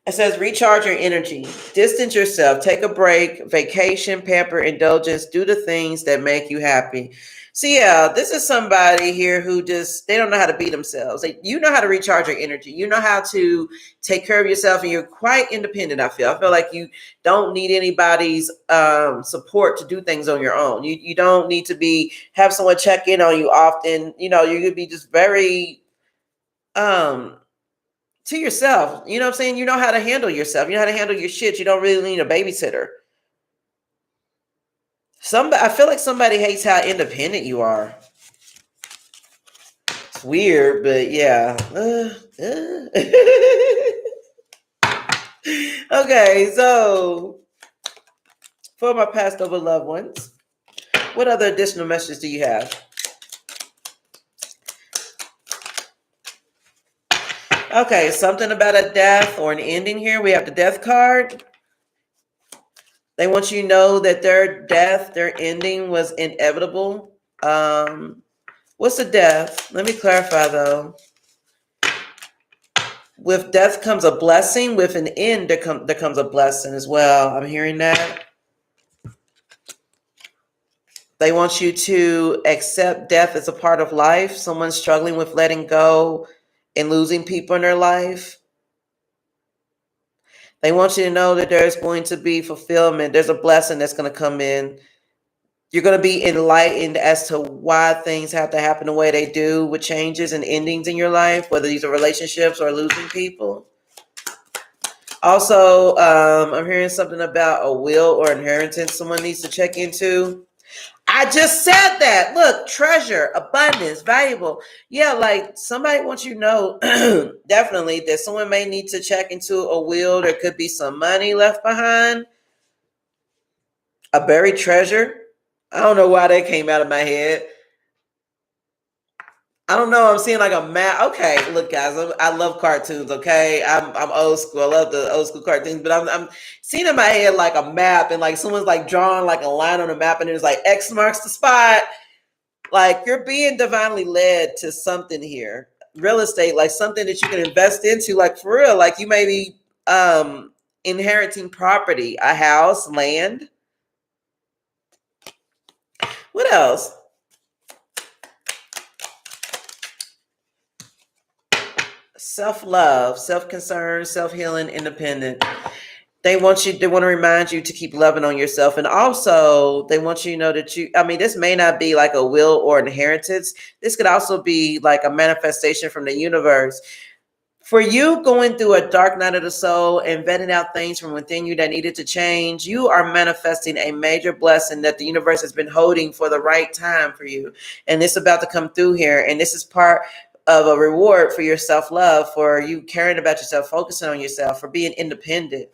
It says recharge your energy, distance yourself, take a break, vacation, pamper, indulgence, do the things that make you happy. So yeah, this is somebody here who they don't know how to be themselves. You know how to recharge your energy. You know how to take care of yourself, and you're quite independent. I feel like you don't need anybody's support to do things on your own. You don't need to have someone check in on you often. You know, you could be just very to yourself. You know what I'm saying? You know how to handle yourself. You know how to handle your shit. You don't really need a babysitter. I feel like somebody hates how independent you are. It's weird, but yeah. Okay, so for my passed over loved ones, what other additional messages do you have? Okay, something about a death or an ending here. We have the death card. They want you to know that their death, their ending was inevitable. What's a death? Let me clarify though. With death comes a blessing. With an end, there comes a blessing as well. I'm hearing that. They want you to accept death as a part of life. Someone's struggling with letting go and losing people in their life. They want you to know that there's going to be fulfillment. There's a blessing that's going to come in. You're going to be enlightened as to why things have to happen the way they do with changes and endings in your life, whether these are relationships or losing people. Also, I'm hearing something about a will or inheritance someone needs to check into. I just said that. Look, treasure, abundance, valuable. Yeah, like somebody wants you to know definitely that someone may need to check into a will. There could be some money left behind. A buried treasure. I don't know why that came out of my head. I don't know. I'm seeing like a map. Okay, look, guys, I love cartoons. Okay, I'm old school. I love the old school cartoons, but I'm seeing in my head like a map, and like someone's like drawing like a line on a map, and there's like X marks the spot. Like you're being divinely led to something here. Real estate, like something that you can invest into, like for real. Like you may be inheriting property, a house, land. What else? Self-love, self-concern, self-healing, independent. They want to remind you to keep loving on yourself. And also they want you to know that this may not be like a will or inheritance. This could also be like a manifestation from the universe. For you going through a dark night of the soul and vetting out things from within you that needed to change, you are manifesting a major blessing that the universe has been holding for the right time for you. And it's about to come through here. And this is part of a reward for your self-love, for you caring about yourself, focusing on yourself, for being independent.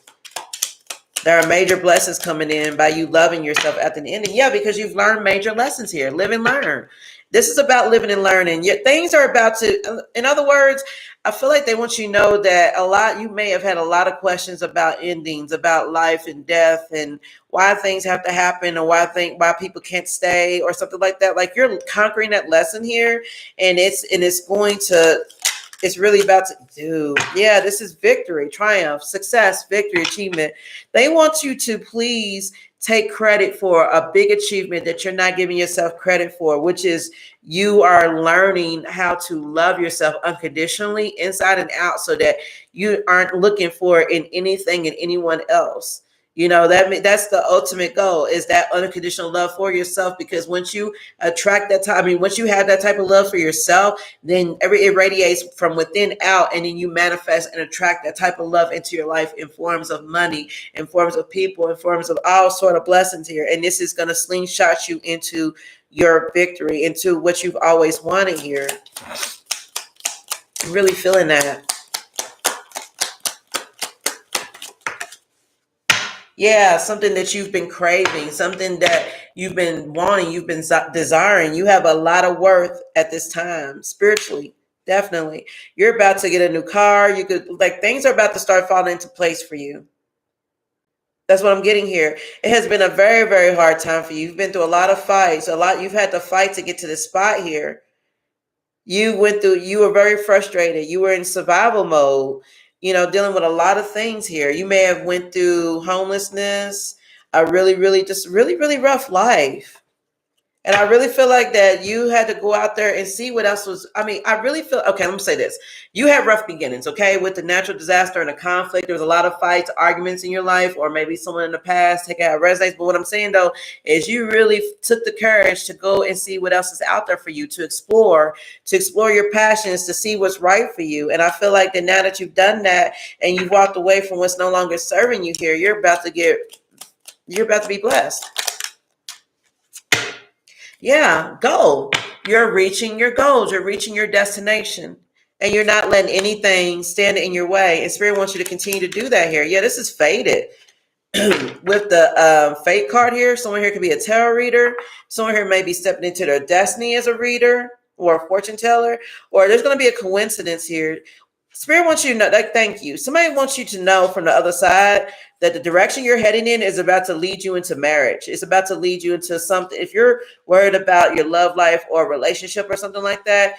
There are major blessings coming in by you loving yourself at the ending. Yeah, because you've learned major lessons here. Live and learn. This is about living and learning. Yet things are about to, in other words, I feel like they want you to know that you may have had a lot of questions about endings, about life and death, and why things have to happen, or why people can't stay, or something like that. Like you're conquering that lesson here, and it's really about to do. Yeah, this is victory, triumph, success, victory, achievement. They want you to please take credit for a big achievement that you're not giving yourself credit for, which is you are learning how to love yourself unconditionally inside and out, so that you aren't looking for it in anything and anyone else. That's the ultimate goal, is that unconditional love for yourself. Because once you attract that once you have that type of love for yourself, then it radiates from within out, and then you manifest and attract that type of love into your life in forms of money, in forms of people, in forms of all sort of blessings here. And this is going to slingshot you into your victory, into what you've always wanted here. I'm really feeling that. Yeah, something that you've been craving, something that you've been wanting, you've been desiring. You have a lot of worth at this time, spiritually, definitely. You're about to get a new car. Things are about to start falling into place for you. That's what I'm getting here. It has been a very, very hard time for you. You've been through a lot of fights, you've had to fight to get to this spot here. You were very frustrated. You were in survival mode, dealing with a lot of things here. You may have went through homelessness, a really, really, just really, really rough life. And I really feel like that you had to go out there and see what else was. I really feel, okay, let me say this. You had rough beginnings, okay, with the natural disaster and the conflict. There was a lot of fights, arguments in your life, or maybe someone in the past taking out resonates. But what I'm saying, though, is you really took the courage to go and see what else is out there for you, to explore your passions, to see what's right for you. And I feel like that now that you've done that and you've walked away from what's no longer serving you here, you're about to be blessed. Yeah, go. You're reaching your goals. You're reaching your destination. And you're not letting anything stand in your way. And Spirit wants you to continue to do that here. Yeah, this is fated. With the fate card here, someone here could be a tarot reader. Someone here may be stepping into their destiny as a reader or a fortune teller. Or there's going to be a coincidence here. Spirit wants you to know, thank you. Somebody wants you to know from the other side that the direction you're heading in is about to lead you into marriage. It's about to lead you into something. If you're worried about your love life or relationship or something like that,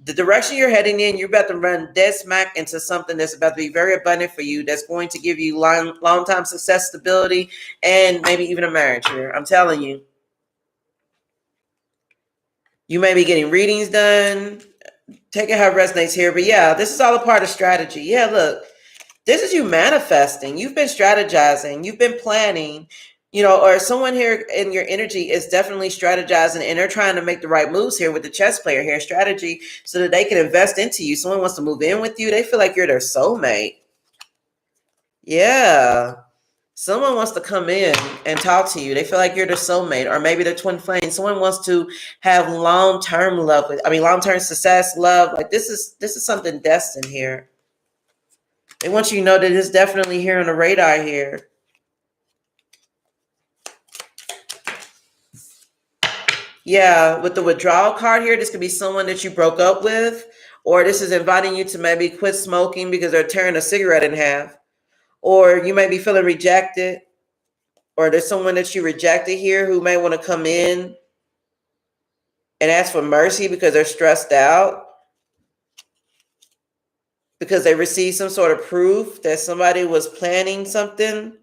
the direction you're heading in, you're about to run dead smack into something that's about to be very abundant for you, that's going to give you long-time success, stability, and maybe even a marriage here. I'm telling you. You may be getting readings done. Take it how it resonates here. But yeah, this is all a part of strategy. Yeah, look, this is you manifesting. You've been strategizing. You've been planning. You know, or someone here in your energy is definitely strategizing, and they're trying to make the right moves here with the chess player here, strategy, so that they can invest into you. Someone wants to move in with you. They feel like you're their soulmate. Yeah. Someone wants to come in and talk to you. They feel like you're their soulmate, or maybe they're twin flame. Someone wants to have long-term love with, long-term success, love. Like this is something destined here. They want you to know that it's definitely here on the radar here. Yeah, with the withdrawal card here, this could be someone that you broke up with, or this is inviting you to maybe quit smoking because they're tearing a cigarette in half, or you may be feeling rejected, or there's someone that you rejected here who may want to come in and ask for mercy because they're stressed out, because they received some sort of proof that somebody was planning something.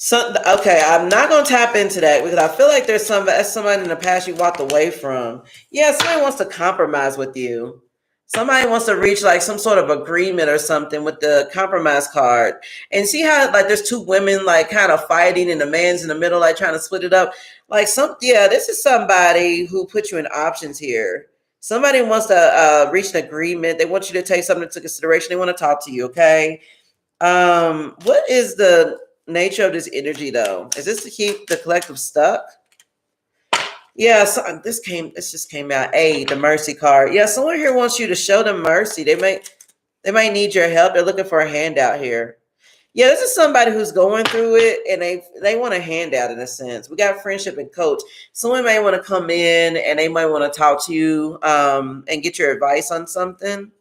So, okay, I'm not going to tap into that because I feel like there's somebody in the past you walked away from. Yeah, somebody wants to compromise with you. Somebody wants to reach like some sort of agreement or something with the compromise card. And see how like there's two women like kind of fighting and the man's in the middle like trying to split it up. Like this is somebody who put you in options here. Somebody wants to reach an agreement. They want you to take something into consideration. They want to talk to you, okay? What is the nature of this energy though? Is this to keep the collective stuck? Yeah, so this just came out. The mercy card. Yeah, someone here wants you to show them mercy. They might need your help. They're looking for a handout here. Yeah, this is somebody who's going through it and they want a handout in a sense. We got friendship and coach. Someone may want to come in and they might want to talk to you and get your advice on something.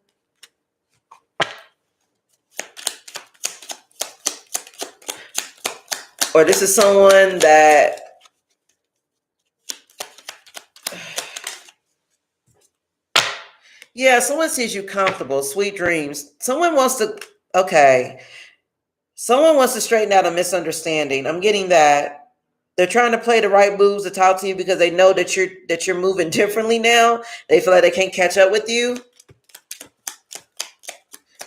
Or this is someone that someone sees you comfortable, sweet dreams. Someone wants to straighten out a misunderstanding. I'm getting that. They're trying to play the right moves to talk to you because they know that you're moving differently now. They feel like they can't catch up with you.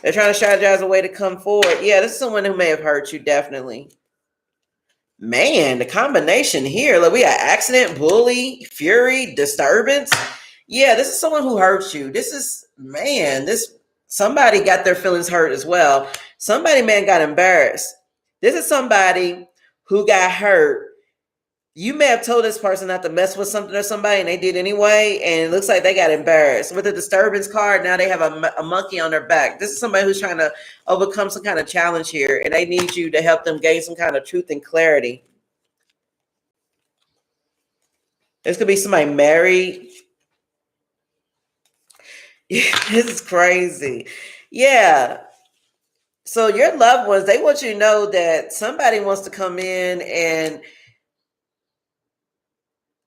They're trying to strategize a way to come forward. Yeah, this is someone who may have hurt you, definitely. Man, the combination here. Look, we got accident, bully, fury, disturbance. Yeah, this is someone who hurts you. Somebody got their feelings hurt as well. Somebody, man, got embarrassed. This is somebody who got hurt. You may have told this person not to mess with something or somebody, and they did anyway, and it looks like they got embarrassed. With the disturbance card, now they have a monkey on their back. This is somebody who's trying to overcome some kind of challenge here, and they need you to help them gain some kind of truth and clarity. This could be somebody married. This is crazy. Yeah. So your loved ones, they want you to know that somebody wants to come in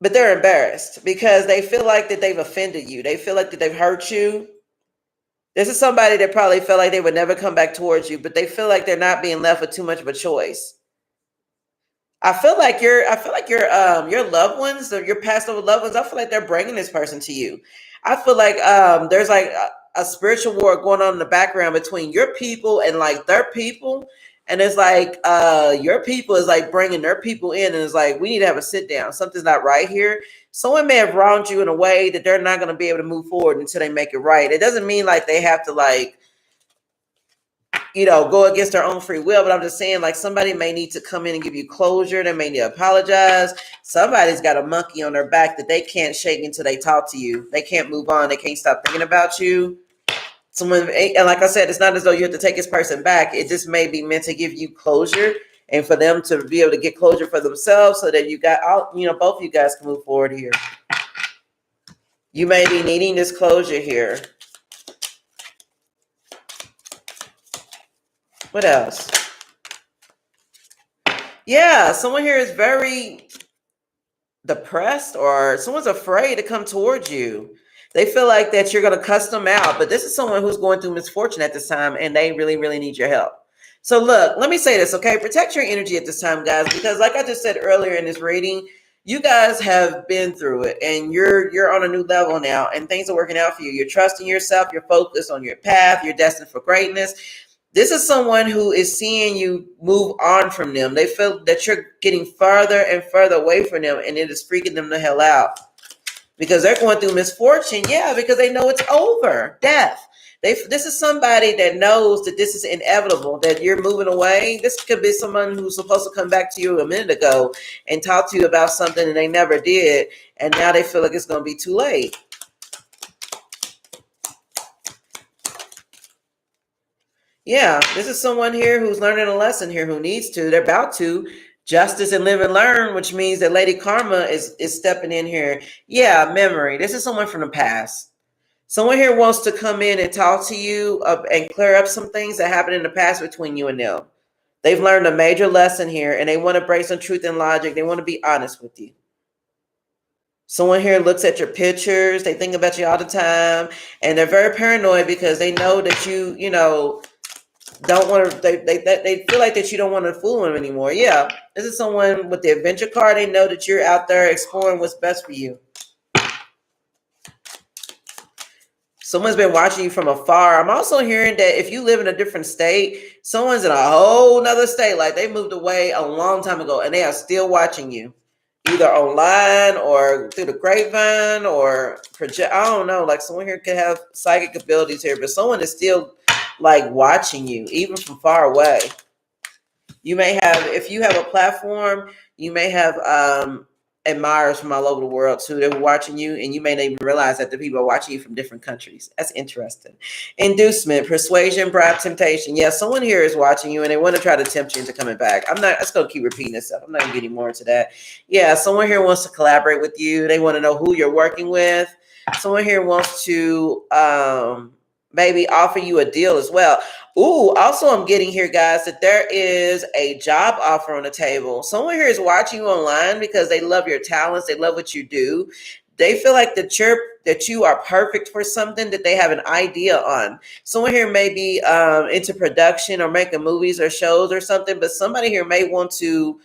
but they're embarrassed because they feel like that they've offended you. They feel like that they've hurt you. This is somebody that probably felt like they would never come back towards you, but they feel like they're not being left with too much of a choice. I feel like your loved ones, or your past over loved ones, I feel like they're bringing this person to you. I feel like there's like a spiritual war going on in the background between your people and like their people. And it's like your people is like bringing their people in, and it's like, we need to have a sit down. Something's not right here. Someone may have wronged you in a way that they're not going to be able to move forward until they make it right. It doesn't mean like they have to like, go against their own free will. But I'm just saying, like, somebody may need to come in and give you closure. They may need to apologize. Somebody's got a monkey on their back that they can't shake until they talk to you. They can't move on. They can't stop thinking about you. And like I said, it's not as though you have to take this person back. It just may be meant to give you closure and for them to be able to get closure for themselves so that both of you guys can move forward here. You may be needing this closure here. What else? Yeah, someone here is very, depressed or someone's afraid to come towards you. They feel like that you're going to cuss them out, but this is someone who's going through misfortune at this time and they really, really need your help. So look, let me say this, okay? Protect your energy at this time, guys, because like I just said earlier in this reading, you guys have been through it and you're on a new level now and things are working out for you. You're trusting yourself, you're focused on your path, you're destined for greatness. This is someone who is seeing you move on from them. They feel that you're getting farther and further away from them, and it is freaking them the hell out because they're going through misfortune. Yeah, because they know it's over, death. This is somebody that knows that this is inevitable, that you're moving away. This could be someone who's supposed to come back to you a minute ago and talk to you about something and they never did, and now they feel like it's going to be too late. Yeah, this is someone here who's learning a lesson here, who needs to. They're about to. Justice and live and learn, which means that Lady Karma is stepping in here. Yeah, memory. This is someone from the past. Someone here wants to come in and talk to you and clear up some things that happened in the past between you and them. They've learned a major lesson here, and they want to bring some truth and logic. They want to be honest with you. Someone here looks at your pictures. They think about you all the time, and they're very paranoid because they know that you don't want to, they feel like that you don't want to fool them anymore. Yeah, this is someone with the adventure card. They know that you're out there exploring what's best for you. Someone's been watching you from afar. I'm also hearing that if you live in a different state, someone's in a whole nother state, like they moved away a long time ago and they are still watching you, either online or through the grapevine or project. I don't know, like someone here could have psychic abilities here, but someone is still like watching you, even from far away. You may have, if you have a platform, you may have admirers from all over the world too. They're watching you, and you may not even realize that the people are watching you from different countries. That's interesting. Inducement, persuasion, bribe, temptation. Yeah, someone here is watching you, and they want to try to tempt you into coming back. I'm not. Let's go keep repeating this stuff. I'm not going to get any more into that. Yeah, someone here wants to collaborate with you. They want to know who you're working with. Someone here wants to maybe offer you a deal as well. Ooh, also I'm getting here, guys, that there is a job offer on the table. Someone here is watching you online because they love your talents. They love what you do. They feel like that you are perfect for something that they have an idea on. Someone here may be into production or making movies or shows or something, but somebody here may want to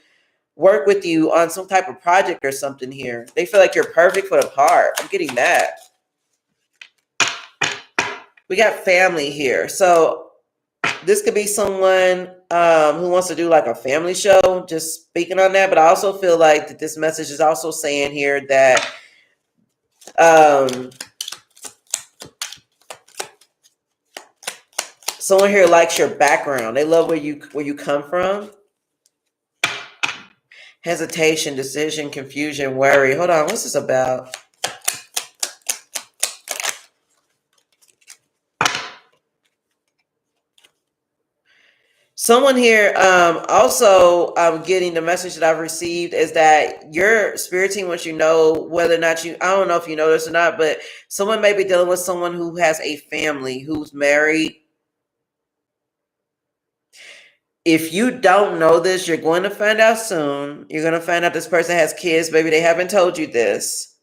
work with you on some type of project or something here. They feel like you're perfect for the part. I'm getting that. We got family here. So this could be someone who wants to do like a family show, just speaking on that. But I also feel like that this message is also saying here that someone here likes your background. They love where you come from. Hesitation, decision, confusion, worry. Hold on, what's this about? Someone here also getting the message that I've received is that your spirit team wants you to know whether or not I don't know if you know this or not, but someone may be dealing with someone who has a family, who's married. If you don't know this, you're going to find out soon. You're going to find out this person has kids. Maybe they haven't told you this.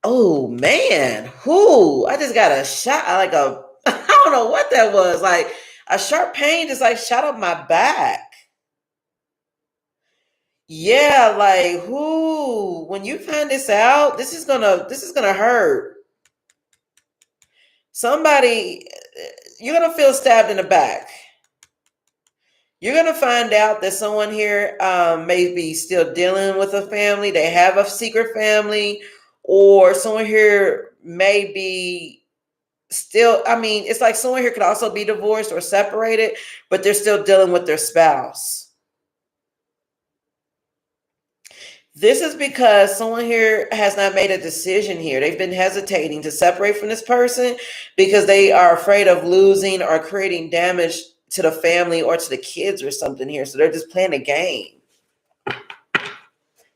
Oh, man. I just got a shot, like a, I don't know what that was. Like a sharp pain just like shot up my back. Yeah, like when you find this out, this is gonna hurt. Somebody, you're gonna feel stabbed in the back. You're gonna find out that someone here may be still dealing with a family. They have a secret family, or someone here may be still, I mean, it's like someone here could also be divorced or separated, but they're still dealing with their spouse. This is because someone here has not made a decision here. They've been hesitating to separate from this person because they are afraid of losing or creating damage to the family or to the kids or something here. So they're just playing a game.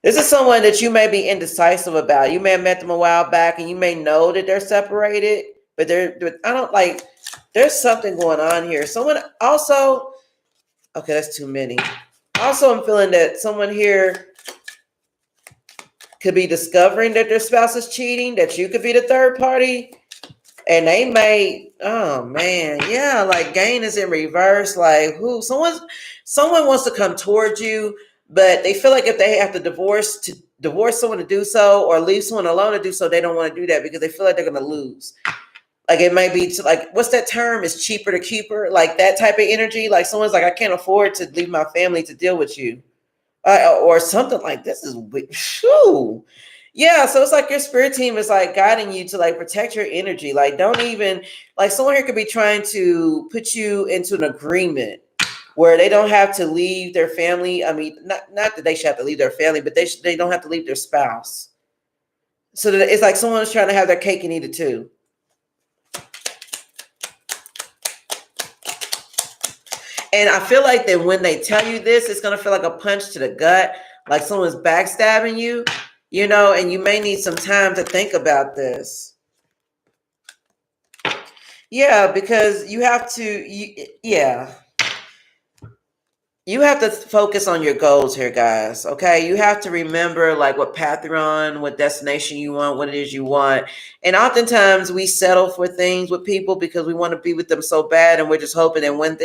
This is someone that you may be indecisive about. You may have met them a while back and you may know that they're separated, but there's something going on here. Someone also, okay, that's too many. Also, I'm feeling that someone here could be discovering that their spouse is cheating, that you could be the third party. And they may, oh man, yeah, like gain is in reverse. Like someone wants to come towards you, but they feel like if they have to divorce someone to do so, or leave someone alone to do so, they don't want to do that because they feel like they're going to lose. Like it may be like, what's that term? It's cheaper to keep her. Like that type of energy. Like someone's like, I can't afford to leave my family to deal with you. Or something like this is shoo. Yeah, so it's like your spirit team is like guiding you to like protect your energy. Like don't even, like someone here could be trying to put you into an agreement where they don't have to leave their family. I mean, not that they should have to leave their family, but they don't have to leave their spouse. So that it's like someone's trying to have their cake and eat it too. And I feel like that when they tell you this, it's going to feel like a punch to the gut, like someone's backstabbing you, you know, and you may need some time to think about this. Yeah, because you have to, yeah. You have to focus on your goals here, guys. Okay. You have to remember like what path you're on, what destination you want, what it is you want. And oftentimes we settle for things with people because we want to be with them so bad. And we're just hoping that one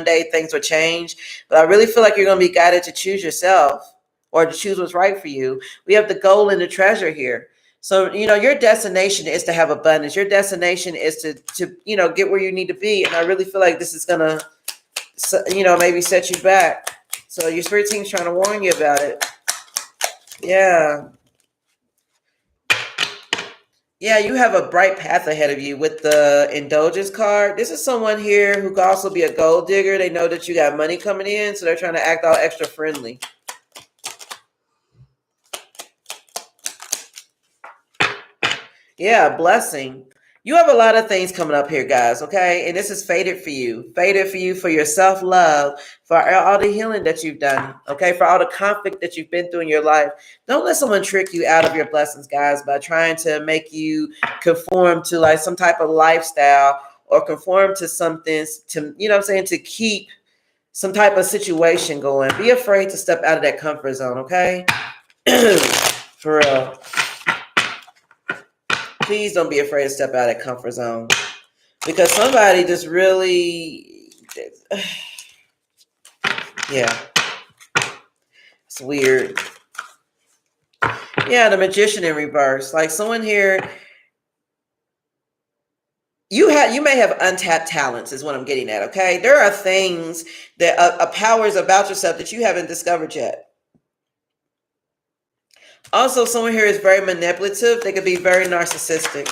day things will change. But I really feel like you're going to be guided to choose yourself or to choose what's right for you. We have the goal and the treasure here. So, you know, your destination is to have abundance. Your destination is to, you know, get where you need to be. And I really feel like this is going to, you know, maybe set you back. So your spirit team's trying to warn you about it. Yeah. Yeah, you have a bright path ahead of you with the indulgence card. This is someone here who could also be a gold digger. They know that you got money coming in, so they're trying to act all extra friendly. Yeah, blessing. You have a lot of things coming up here, guys, okay? And this is fated for you. Fated for you for your self-love, for all the healing that you've done, okay? For all the conflict that you've been through in your life. Don't let someone trick you out of your blessings, guys, by trying to make you conform to like some type of lifestyle or conform to something to, you know what I'm saying, to keep some type of situation going. Be afraid to step out of that comfort zone, okay? For real. Please don't be afraid to step out of that comfort zone because somebody just really, yeah, it's weird. Yeah, the magician in reverse. Like someone here, you may have untapped talents is what I'm getting at, okay? There are things that powers about yourself that you haven't discovered yet. Also, someone here is very manipulative. They could be very narcissistic.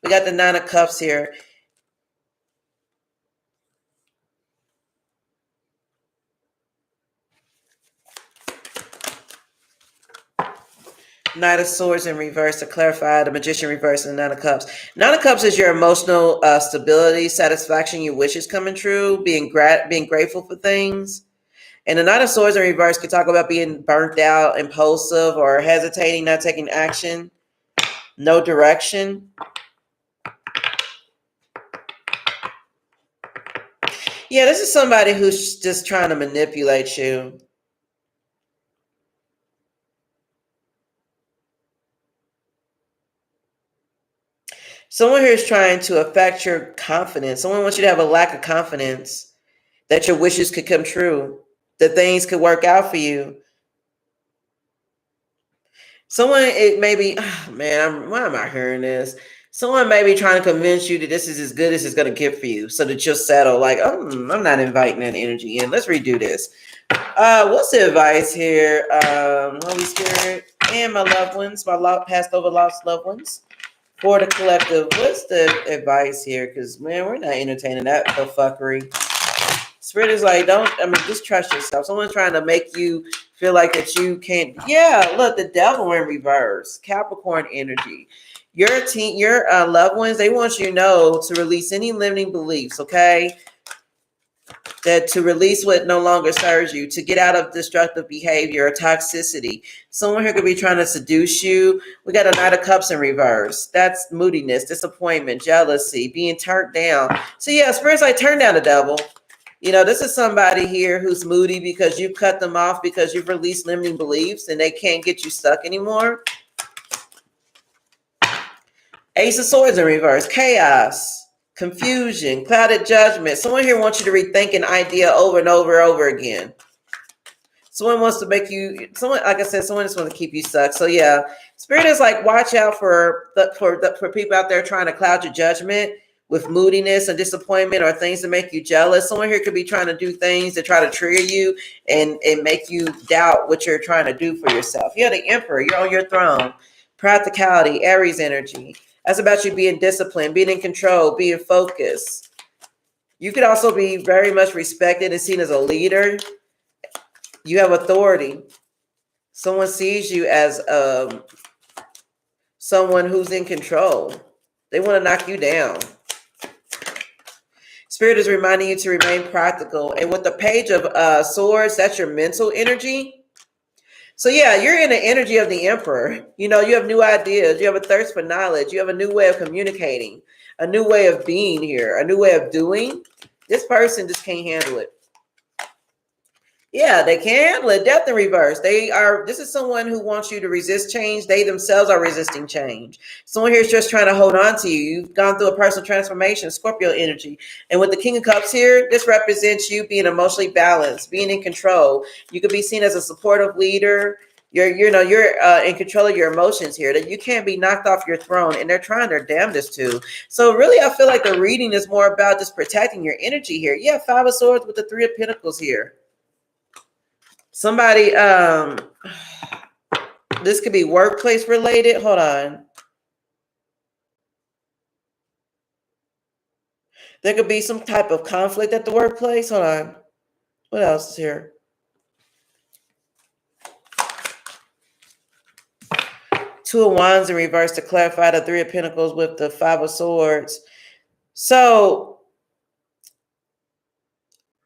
We got the 9 of Cups here. Knight of Swords in reverse to clarify, the Magician reverse, and the 9 of Cups. 9 of Cups is your emotional stability, satisfaction, your wishes coming true, being grateful for things. And the 9 of Swords in reverse could talk about being burnt out, impulsive, or hesitating, not taking action, no direction. Yeah, this is somebody who's just trying to manipulate you. Someone here is trying to affect your confidence. Someone wants you to have a lack of confidence that your wishes could come true, that things could work out for you. Someone, it may be, oh man, why am I hearing this? Someone may be trying to convince you that this is as good as it's going to get for you so that you'll settle like, oh, I'm not inviting that energy in. Let's redo this. What's the advice here? Holy Spirit and my loved ones, my passed over lost loved ones. For the collective, what's the advice here? Because, man, we're not entertaining that fuckery. Spirit is like, just trust yourself. Someone's trying to make you feel like that you can't. Yeah, look, the devil in reverse. Capricorn energy. Your team, your loved ones, they want you to know to release any limiting beliefs, okay? That to release what no longer serves you, to get out of destructive behavior or toxicity. Someone here could be trying to seduce you. We got a Knight of Cups in reverse. That's moodiness, disappointment, jealousy, being turned down. So yeah, Spirit's like, turn down the devil. You know, this is somebody here who's moody because you cut them off because you've released limiting beliefs and they can't get you stuck anymore. Ace of Swords in reverse, chaos, confusion, clouded judgment. Someone here wants you to rethink an idea over and over and over again. Someone wants to make you, someone, like I said, someone just wants to keep you stuck. So yeah, Spirit is like, watch out for people out there trying to cloud your judgment with moodiness and disappointment or things that make you jealous. Someone here could be trying to do things to try to trigger you and make you doubt what you're trying to do for yourself. You're the Emperor. You're on your throne. Practicality, Aries energy. That's about you being disciplined, being in control, being focused. You could also be very much respected and seen as a leader. You have authority. Someone sees you as someone who's in control. They want to knock you down. Spirit is reminding you to remain practical. And with the Page of Swords, that's your mental energy. So yeah, you're in the energy of the Emperor. You know, you have new ideas. You have a thirst for knowledge. You have a new way of communicating, a new way of being here, a new way of doing. This person just can't handle it. Yeah, they can handle it. Death in reverse. This is someone who wants you to resist change. They themselves are resisting change. Someone here is just trying to hold on to you. You've gone through a personal transformation, Scorpio energy. And with the King of Cups here, this represents you being emotionally balanced, being in control. You could be seen as a supportive leader. You're in control of your emotions here, that you can't be knocked off your throne, and they're trying their damnedest to. So really, I feel like the reading is more about just protecting your energy here. Yeah, Five of Swords with the Three of Pentacles here. Somebody, this could be workplace related. Hold on. There could be some type of conflict at the workplace. Hold on. What else is here? Two of Wands in reverse to clarify the Three of Pentacles with the Five of Swords. So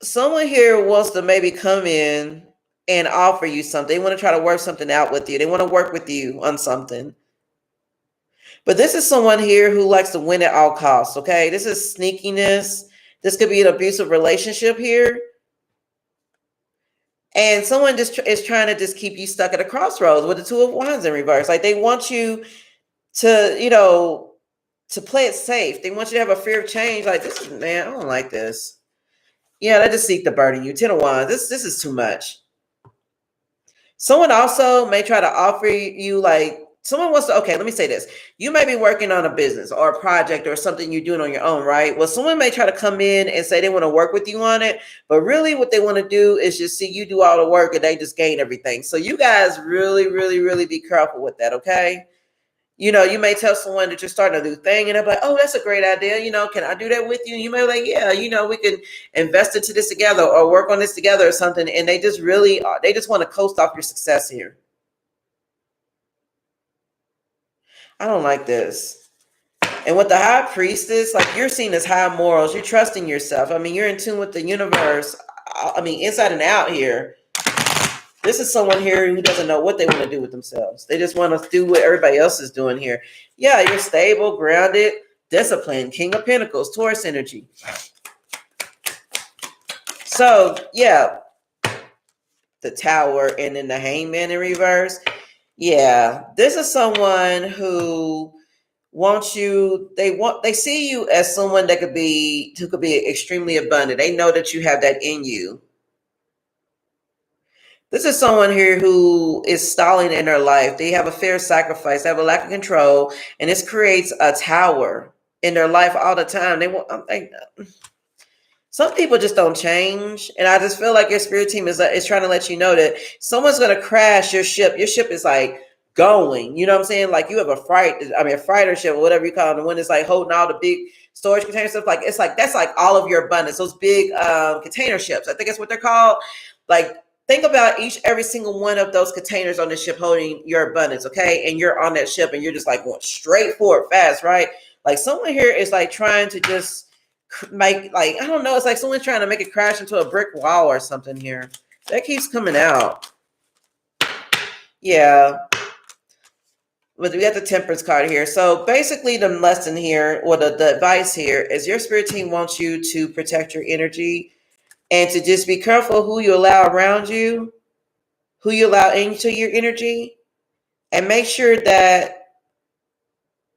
someone here wants to maybe come in and offer you something. They want to try to work something out with you. They want to work with you on something. But this is someone here who likes to win at all costs, okay? This is sneakiness. This could be an abusive relationship here. And someone just is trying to just keep you stuck at a crossroads with the Two of Wands in reverse. Like they want you to, to play it safe. They want you to have a fear of change. Like this is, man, I don't like this. Yeah, they just seek the burden you. Ten of Wands. This is too much. Someone also may try to offer you like, someone wants to, okay, let me say this. You may be working on a business or a project or something you're doing on your own, right? Well, someone may try to come in and say they want to work with you on it, but really what they want to do is just see you do all the work and they just gain everything. So you guys really, really, really be careful with that, okay? You know, you may tell someone that you're starting a new thing and they're like, oh, that's a great idea. You know, can I do that with you? And you may be like, yeah, you know, we can invest into this together or work on this together or something. And they just really, they just want to coast off your success here. I don't like this. And with the High Priestess, like you're seen as high morals. You're trusting yourself. I mean, you're in tune with the universe. I mean, inside and out here. This is someone here who doesn't know what they want to do with themselves. They just want to do what everybody else is doing here. Yeah, you're stable, grounded, disciplined. King of Pentacles, Taurus energy. So, yeah, the Tower and then the Hangman in reverse. Yeah, this is someone who wants you. They see you as someone who could be extremely abundant. They know that you have that in you. This is someone here who is stalling in their life. They have a fear of sacrifice. They have a lack of control, and this creates a tower in their life all the time. Some people just don't change, and I just feel like your spirit team is trying to let you know that someone's going to crash your ship. Your ship is like going. You know what I'm saying? Like you have a freighter ship or whatever you call it. The one that's like holding all the big storage container stuff. Like it's like that's like all of your abundance. Those big container ships. I think that's what they're called. Like. Think about every single one of those containers on the ship holding your abundance, okay? And you're on that ship and you're just like going straight forward fast, right? Like someone here is like trying to just make, like, I don't know, it's like someone's trying to make it crash into a brick wall or something here. That keeps coming out. Yeah. But we got the Temperance card here. So basically the lesson here, or the advice here is your spirit team wants you to protect your energy. and to just be careful who you allow around you, who you allow into your energy, and make sure that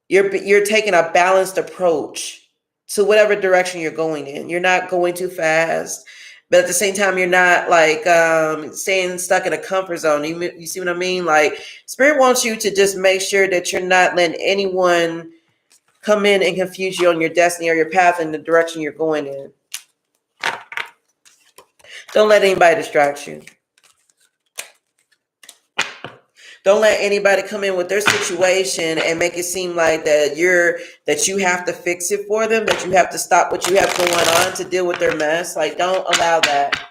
you're taking a balanced approach to whatever direction you're going in. You're not going too fast, but at the same time, you're not like staying stuck in a comfort zone. You see what I mean? Like, Spirit wants you to just make sure that you're not letting anyone come in and confuse you on your destiny or your path in the direction you're going in. Don't let anybody distract you. Don't let anybody come in with their situation and make it seem like that you have to fix it for them, that you have to stop what you have going on to deal with their mess. Like, don't allow that.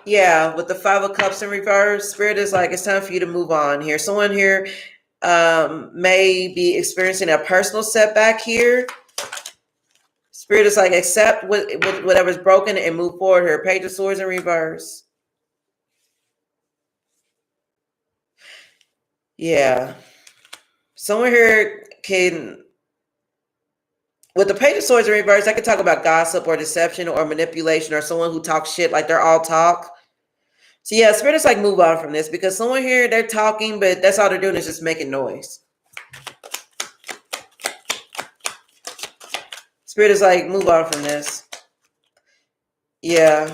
Yeah, with the 5 of Cups in reverse, Spirit is like, it's time for you to move on here. Someone here may be experiencing a personal setback here. Spirit is like, accept whatever's broken and move forward here. Page of Swords in reverse. Yeah. Someone here can, with the Page of Swords in reverse, I could talk about gossip or deception or manipulation or someone who talks shit like they're all talk. So yeah, Spirit is like, move on from this, because someone here, they're talking, but that's all they're doing is just making noise. Spirit is like, move on from this. Yeah.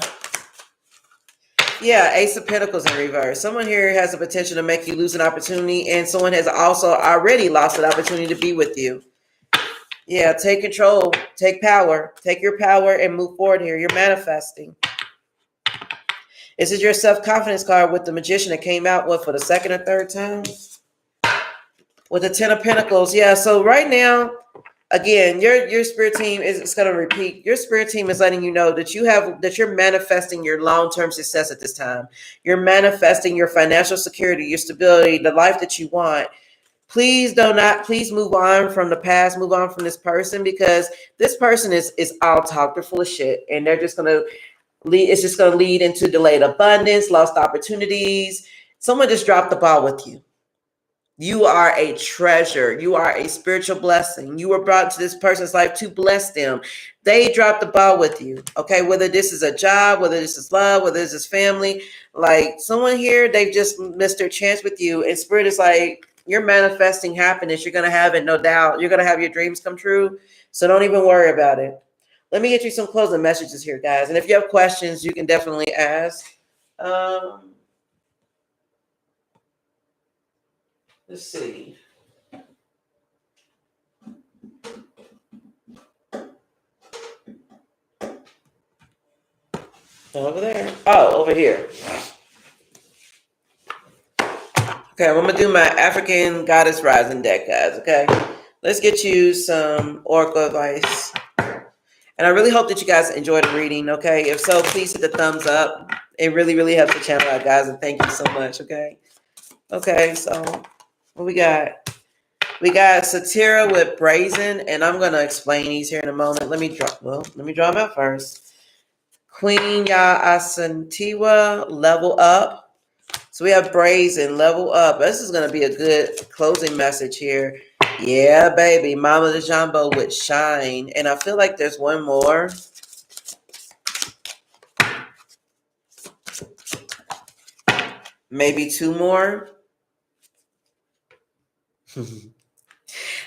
Yeah, Ace of Pentacles in reverse. Someone here has the potential to make you lose an opportunity, and someone has also already lost an opportunity to be with you. Yeah, take control, take power, take your power and move forward here. You're manifesting. This is your self-confidence card with the Magician that came out, what, for the second or third time? With the 10 of Pentacles. Yeah, so right now, again, your spirit team is going to repeat. Your spirit team is letting you know that you're manifesting your long-term success at this time. You're manifesting your financial security, your stability, the life that you want. Please move on from the past, move on from this person, because this person is all talk. They're full of shit, and they're just gonna lead. It's just gonna lead into delayed abundance, lost opportunities. Someone just dropped the ball with you. You are a treasure. You are a spiritual blessing. You were brought to this person's life to bless them. They dropped the ball with you. Okay, whether this is a job, whether this is love, whether this is family, like someone here, they've just missed their chance with you. And Spirit is like, you're manifesting happiness. You're going to have it, no doubt. You're going to have your dreams come true. So don't even worry about it. Let me get you some closing messages here, guys. And if you have questions, you can definitely ask. Let's see. Over there. Oh, over here. Okay, I'm going to do my African Goddess Rising deck, guys, okay? Let's get you some oracle advice. And I really hope that you guys enjoyed the reading, okay? If so, please hit the thumbs up. It really, really helps the channel out, guys, and thank you so much, okay? Okay, so what we got? We got Satira with Brazen, and I'm going to explain these here in a moment. Let me draw them out first. Queen Ya Asantiwa, Level Up. So we have Brazen, Level Up. This is going to be a good closing message here. Yeah, baby. Mama the Jumbo with Shine. And I feel like there's one more. Maybe two more.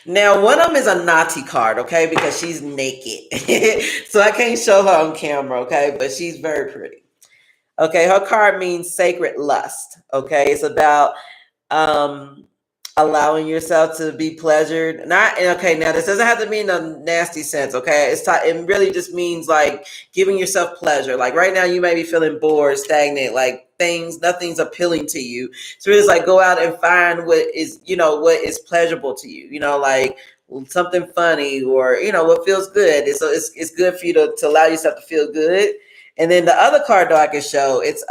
Now, one of them is a naughty card, okay? Because she's naked. So I can't show her on camera, okay? But she's very pretty. Okay, her card means sacred lust. Okay, it's about allowing yourself to be pleasured. Now this doesn't have to mean a nasty sense. Okay, it really just means like giving yourself pleasure. Like right now, you may be feeling bored, stagnant, like nothing's appealing to you. So it's like go out and find what is pleasurable to you. You know, like something funny or what feels good. It's good for you to allow yourself to feel good. And then the other card that I can show, it's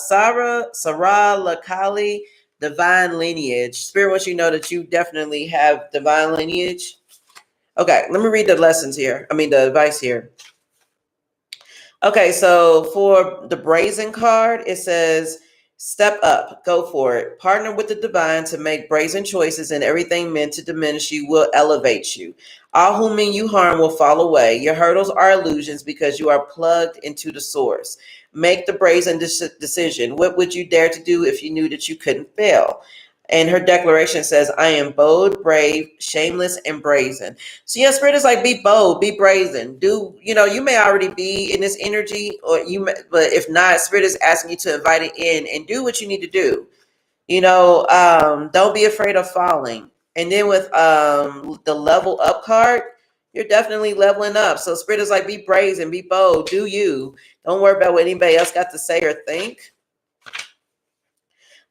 Sarah Lakali, Divine Lineage. Spirit wants you to know that you definitely have divine lineage. Okay, let me read the the advice here. Okay, so for the Brazen card, it says, Step up, go for it. Partner with the divine to make brazen choices, and everything meant to diminish you will elevate you. All who mean you harm will fall away. Your hurdles are illusions because you are plugged into the source. Make the brazen decision. What would you dare to do if you knew that you couldn't fail? And her declaration says, I am bold, brave, shameless, and brazen. So yeah, spirit is like, be bold, be brazen. Do, you may already be in this energy, but if not, spirit is asking you to invite it in and do what you need to do. Don't be afraid of falling. And then with the level up card, you're definitely leveling up. So spirit is like, be brazen, be bold, do you. Don't worry about what anybody else got to say or think.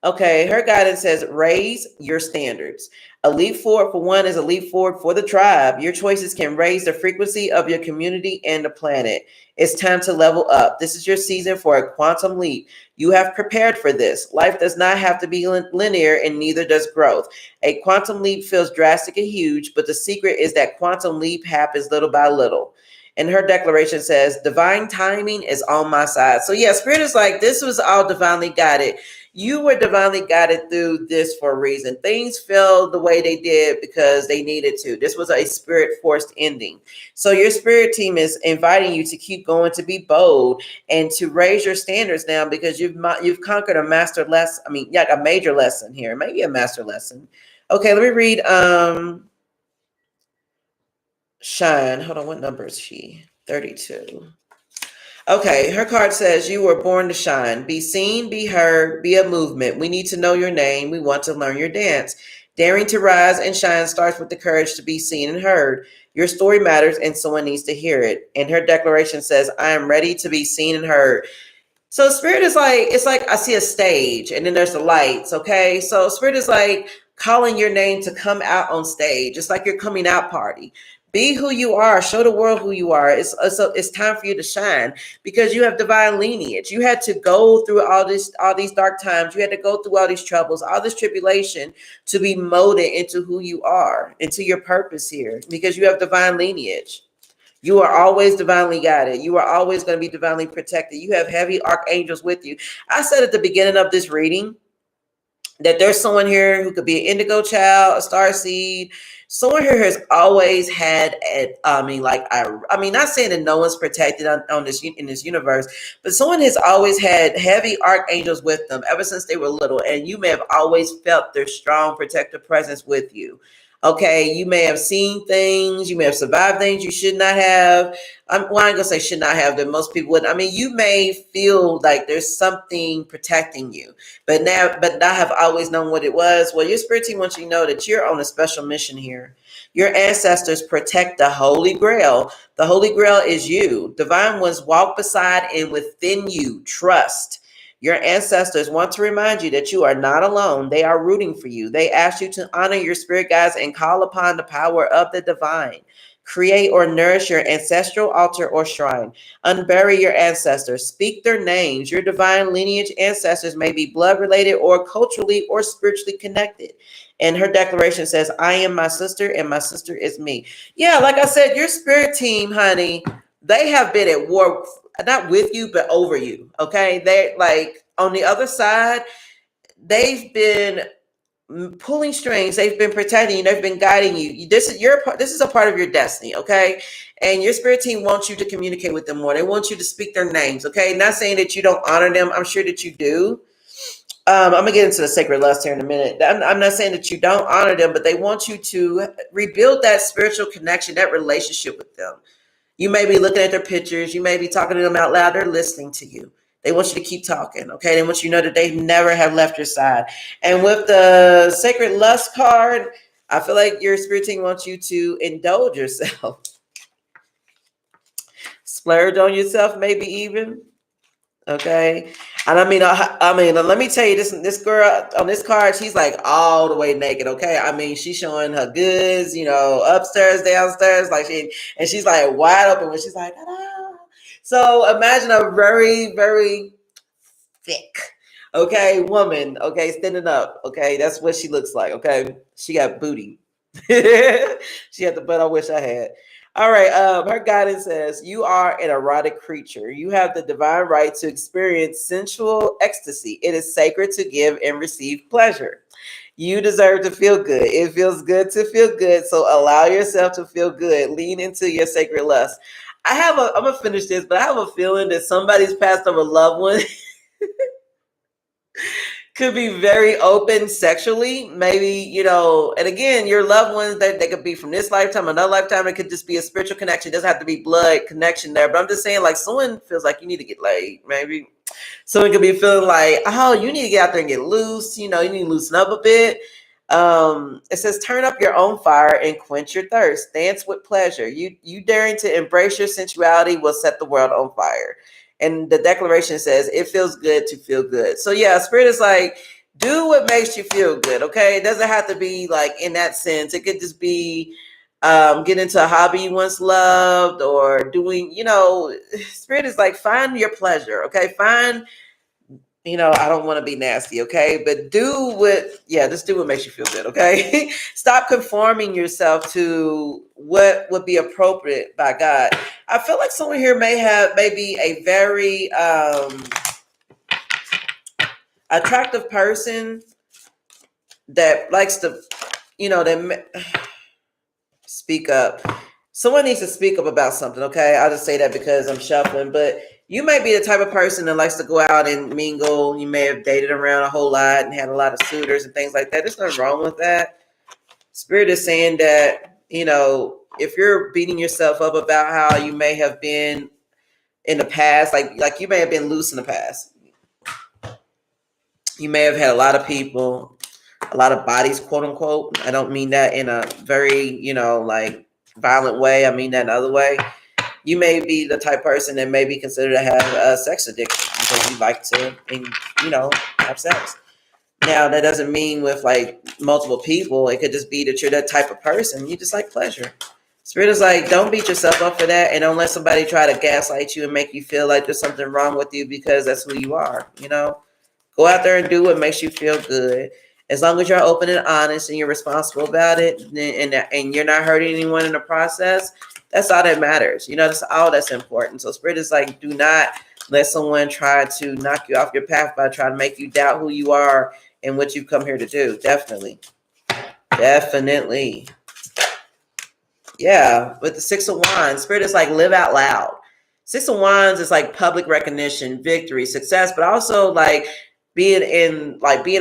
Okay, her guidance says raise your standards. A leap forward for one is a leap forward for the tribe. Your choices can raise the frequency of your community and the planet. It's time to level up. This is your season for a quantum leap. You have prepared for this. Life does not have to be linear, and neither does growth. A quantum leap feels drastic and huge, but the secret is that quantum leap happens little by little. And her declaration says, divine timing is on my side. So yeah, spirit is like, this was all divinely guided. You were divinely guided through this for a reason. Things fell the way they did because they needed to. This was a spirit forced ending. So your spirit team is inviting you to keep going, to be bold, and to raise your standards now because you've conquered a master lesson. A major lesson here, maybe a master lesson. Okay, let me read Shine. Hold on, what number is she? 32. Okay, her card says you were born to shine. Be seen, be heard, be a movement. We need to know your name. We want to learn your dance. Daring to rise and shine starts with the courage to be seen and heard. Your story matters and someone needs to hear it. And her declaration says, I am ready to be seen and heard. So spirit is like, it's like I see a stage and then there's the lights, okay? So spirit is like calling your name to come out on stage. It's like your coming out party. Be who you are. Show the world who you are. It's time for you to shine because you have divine lineage. You had to go through all these dark times. You had to go through all these troubles, all this tribulation to be molded into who you are, into your purpose here because you have divine lineage. You are always divinely guided. You are always going to be divinely protected. You have heavy archangels with you. I said at the beginning of this reading that there's someone here who could be an indigo child, a star seed. Someone here has always had, not saying that no one's protected on this in this universe, but someone has always had heavy archangels with them ever since they were little, and you may have always felt their strong protective presence with you. Okay, you may have seen things, you may have survived things you should not have. I'm going to say should not have, that most people would. You may feel like there's something protecting you, but not have always known what it was. Well, your spirit team wants you to know that you're on a special mission here. Your ancestors protect the Holy Grail. The Holy Grail is you. Divine ones walk beside and within you. Trust. Your ancestors want to remind you that you are not alone. They are rooting for you. They ask you to honor your spirit guides and call upon the power of the divine. Create or nourish your ancestral altar or shrine. Unbury your ancestors. Speak their names. Your divine lineage ancestors may be blood related or culturally or spiritually connected. And her declaration says, I am my sister and my sister is me. Yeah, like I said, your spirit team, honey, they have been at war, not with you, but over you. Okay. They're like on the other side, they've been pulling strings, they've been protecting you, they've been guiding you. This is a part of your destiny, okay? And your spirit team wants you to communicate with them more. They want you to speak their names, okay? Not saying that you don't honor them. I'm sure that you do. I'm gonna get into the sacred lust here in a minute. I'm not saying that you don't honor them, but they want you to rebuild that spiritual connection, that relationship with them. You may be looking at their pictures. You may be talking to them out loud. They're listening to you. They want you to keep talking, okay? They want you to know that they never have left your side. And with the Sacred Lust card, I feel like your spirit team wants you to indulge yourself. Splurge on yourself, maybe even. Okay. And let me tell you, this girl on this card, she's like all the way naked. Okay. She's showing her goods, upstairs, downstairs, and she's like wide open when she's like, ta-da. So imagine a very, very thick, okay, woman, okay, standing up. Okay. That's what she looks like. Okay. She got booty. She had the butt I wish I had. All right. Her guidance says, you are an erotic creature. You have the divine right to experience sensual ecstasy. It is sacred to give and receive pleasure. You deserve to feel good. It feels good to feel good. So allow yourself to feel good. Lean into your sacred lust. I'm going to finish this, but I have a feeling that somebody's passed over loved one could be very open sexually. Maybe, and again, your loved ones, they could be from this lifetime, another lifetime. It could just be a spiritual connection. It doesn't have to be blood connection there. But I'm just saying, like, someone feels like you need to get laid, maybe. Someone could be feeling like, oh, you need to get out there and get loose. You need to loosen up a bit. It says, turn up your own fire and quench your thirst. Dance with pleasure. You daring to embrace your sensuality will set the world on fire. And the declaration says, it feels good to feel good. So yeah, Spirit is like, do what makes you feel good. Okay. It doesn't have to be like in that sense. It could just be get into a hobby you once loved, or doing, Spirit is like, find your pleasure. Okay. Find, I don't want to be nasty, okay? But just do what makes you feel good, okay? Stop conforming yourself to what would be appropriate by God. I feel like someone here may be a very attractive person that likes to, speak up. Someone needs to speak up about something, okay? I'll just say that because I'm shuffling, but you may be the type of person that likes to go out and mingle. You may have dated around a whole lot and had a lot of suitors and things like that. There's nothing wrong with that. Spirit is saying that, if you're beating yourself up about how you may have been in the past, like you may have been loose in the past. You may have had a lot of people, a lot of bodies, quote unquote. I don't mean that in a very, like violent way. I mean that another way. You may be the type of person that may be considered to have a sex addiction because you like to, have sex. Now, that doesn't mean with like multiple people. It could just be that you're that type of person. You just like pleasure. Spirit is like, don't beat yourself up for that, and don't let somebody try to gaslight you and make you feel like there's something wrong with you because that's who you are. Go out there and do what makes you feel good. As long as you're open and honest and you're responsible about it, and you're not hurting anyone in the process, that's all that matters. That's all that's important. So Spirit is like, do not let someone try to knock you off your path by trying to make you doubt who you are and what you come here to do. Definitely. Yeah, with the Six of Wands, Spirit is like, live out loud. Six of Wands is like public recognition, victory, success, but also like being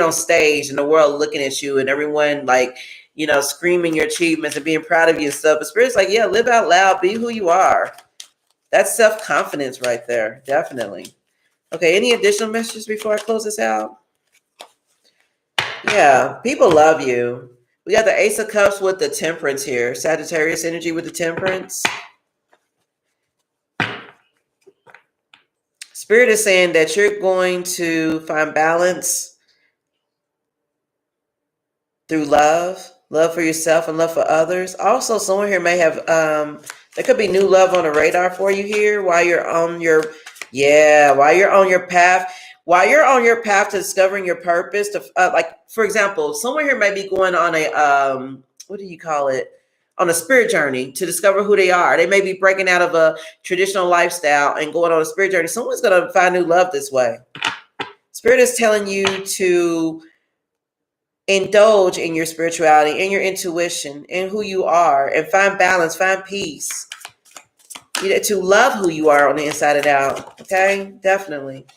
on stage and the world looking at you and everyone like, screaming your achievements and being proud of you and stuff. But Spirit's like, yeah, live out loud, be who you are. That's self-confidence right there. Definitely. Okay, any additional messages before I close this out? Yeah, people love you. We got the Ace of Cups with the Temperance here. Sagittarius energy with the Temperance. Spirit is saying that you're going to find balance through love for yourself and love for others. Also, someone here may have, there could be new love on the radar for you here while you're on your path. While you're on your path to discovering your purpose, like, for example, someone here may be going on a, what do you call it? On a spirit journey to discover who they are. They may be breaking out of a traditional lifestyle and going on a spirit journey. Someone's going to find new love this way. Spirit is telling you to indulge in your spirituality and your intuition and who you are, and find balance, find peace. To love who you are on the inside and out. Okay, definitely.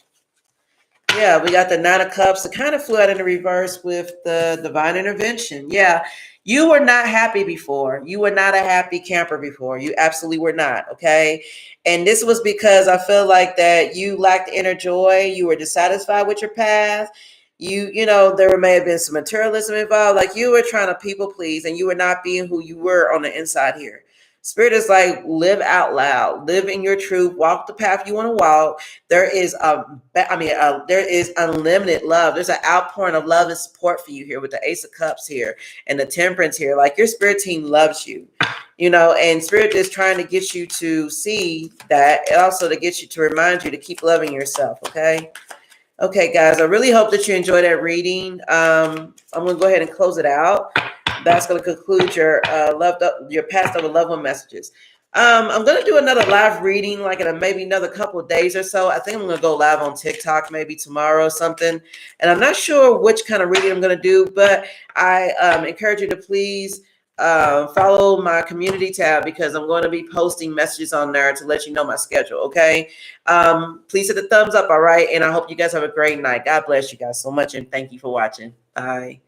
Yeah, we got the Nine of Cups. It kind of flew out in the reverse with the divine intervention. Yeah, you were not happy before. You were not a happy camper before. You absolutely were not, okay? And this was because I feel like that you lacked inner joy. You were dissatisfied with your path. There may have been some materialism involved. Like, you were trying to people please, and you were not being who you were on the inside here. Spirit is like, live out loud, live in your truth, walk the path you want to walk. There is there is unlimited love. There's an outpouring of love and support for you here with the Ace of Cups here and the Temperance here. Like, your spirit team loves you, and Spirit is trying to get you to see that, and also to get you to remind you to keep loving yourself. Okay, guys, I really hope that you enjoyed that reading. I'm going to go ahead and close it out. That's going to conclude your passed over loved one messages. I'm gonna do another live reading, like in maybe another couple of days or so. I think I'm gonna go live on TikTok maybe tomorrow or something. And I'm not sure which kind of reading I'm gonna do, but I encourage you to please follow my community tab because I'm going to be posting messages on there to let you know my schedule. Okay. Please hit the thumbs up. All right. And I hope you guys have a great night. God bless you guys so much, and thank you for watching. Bye.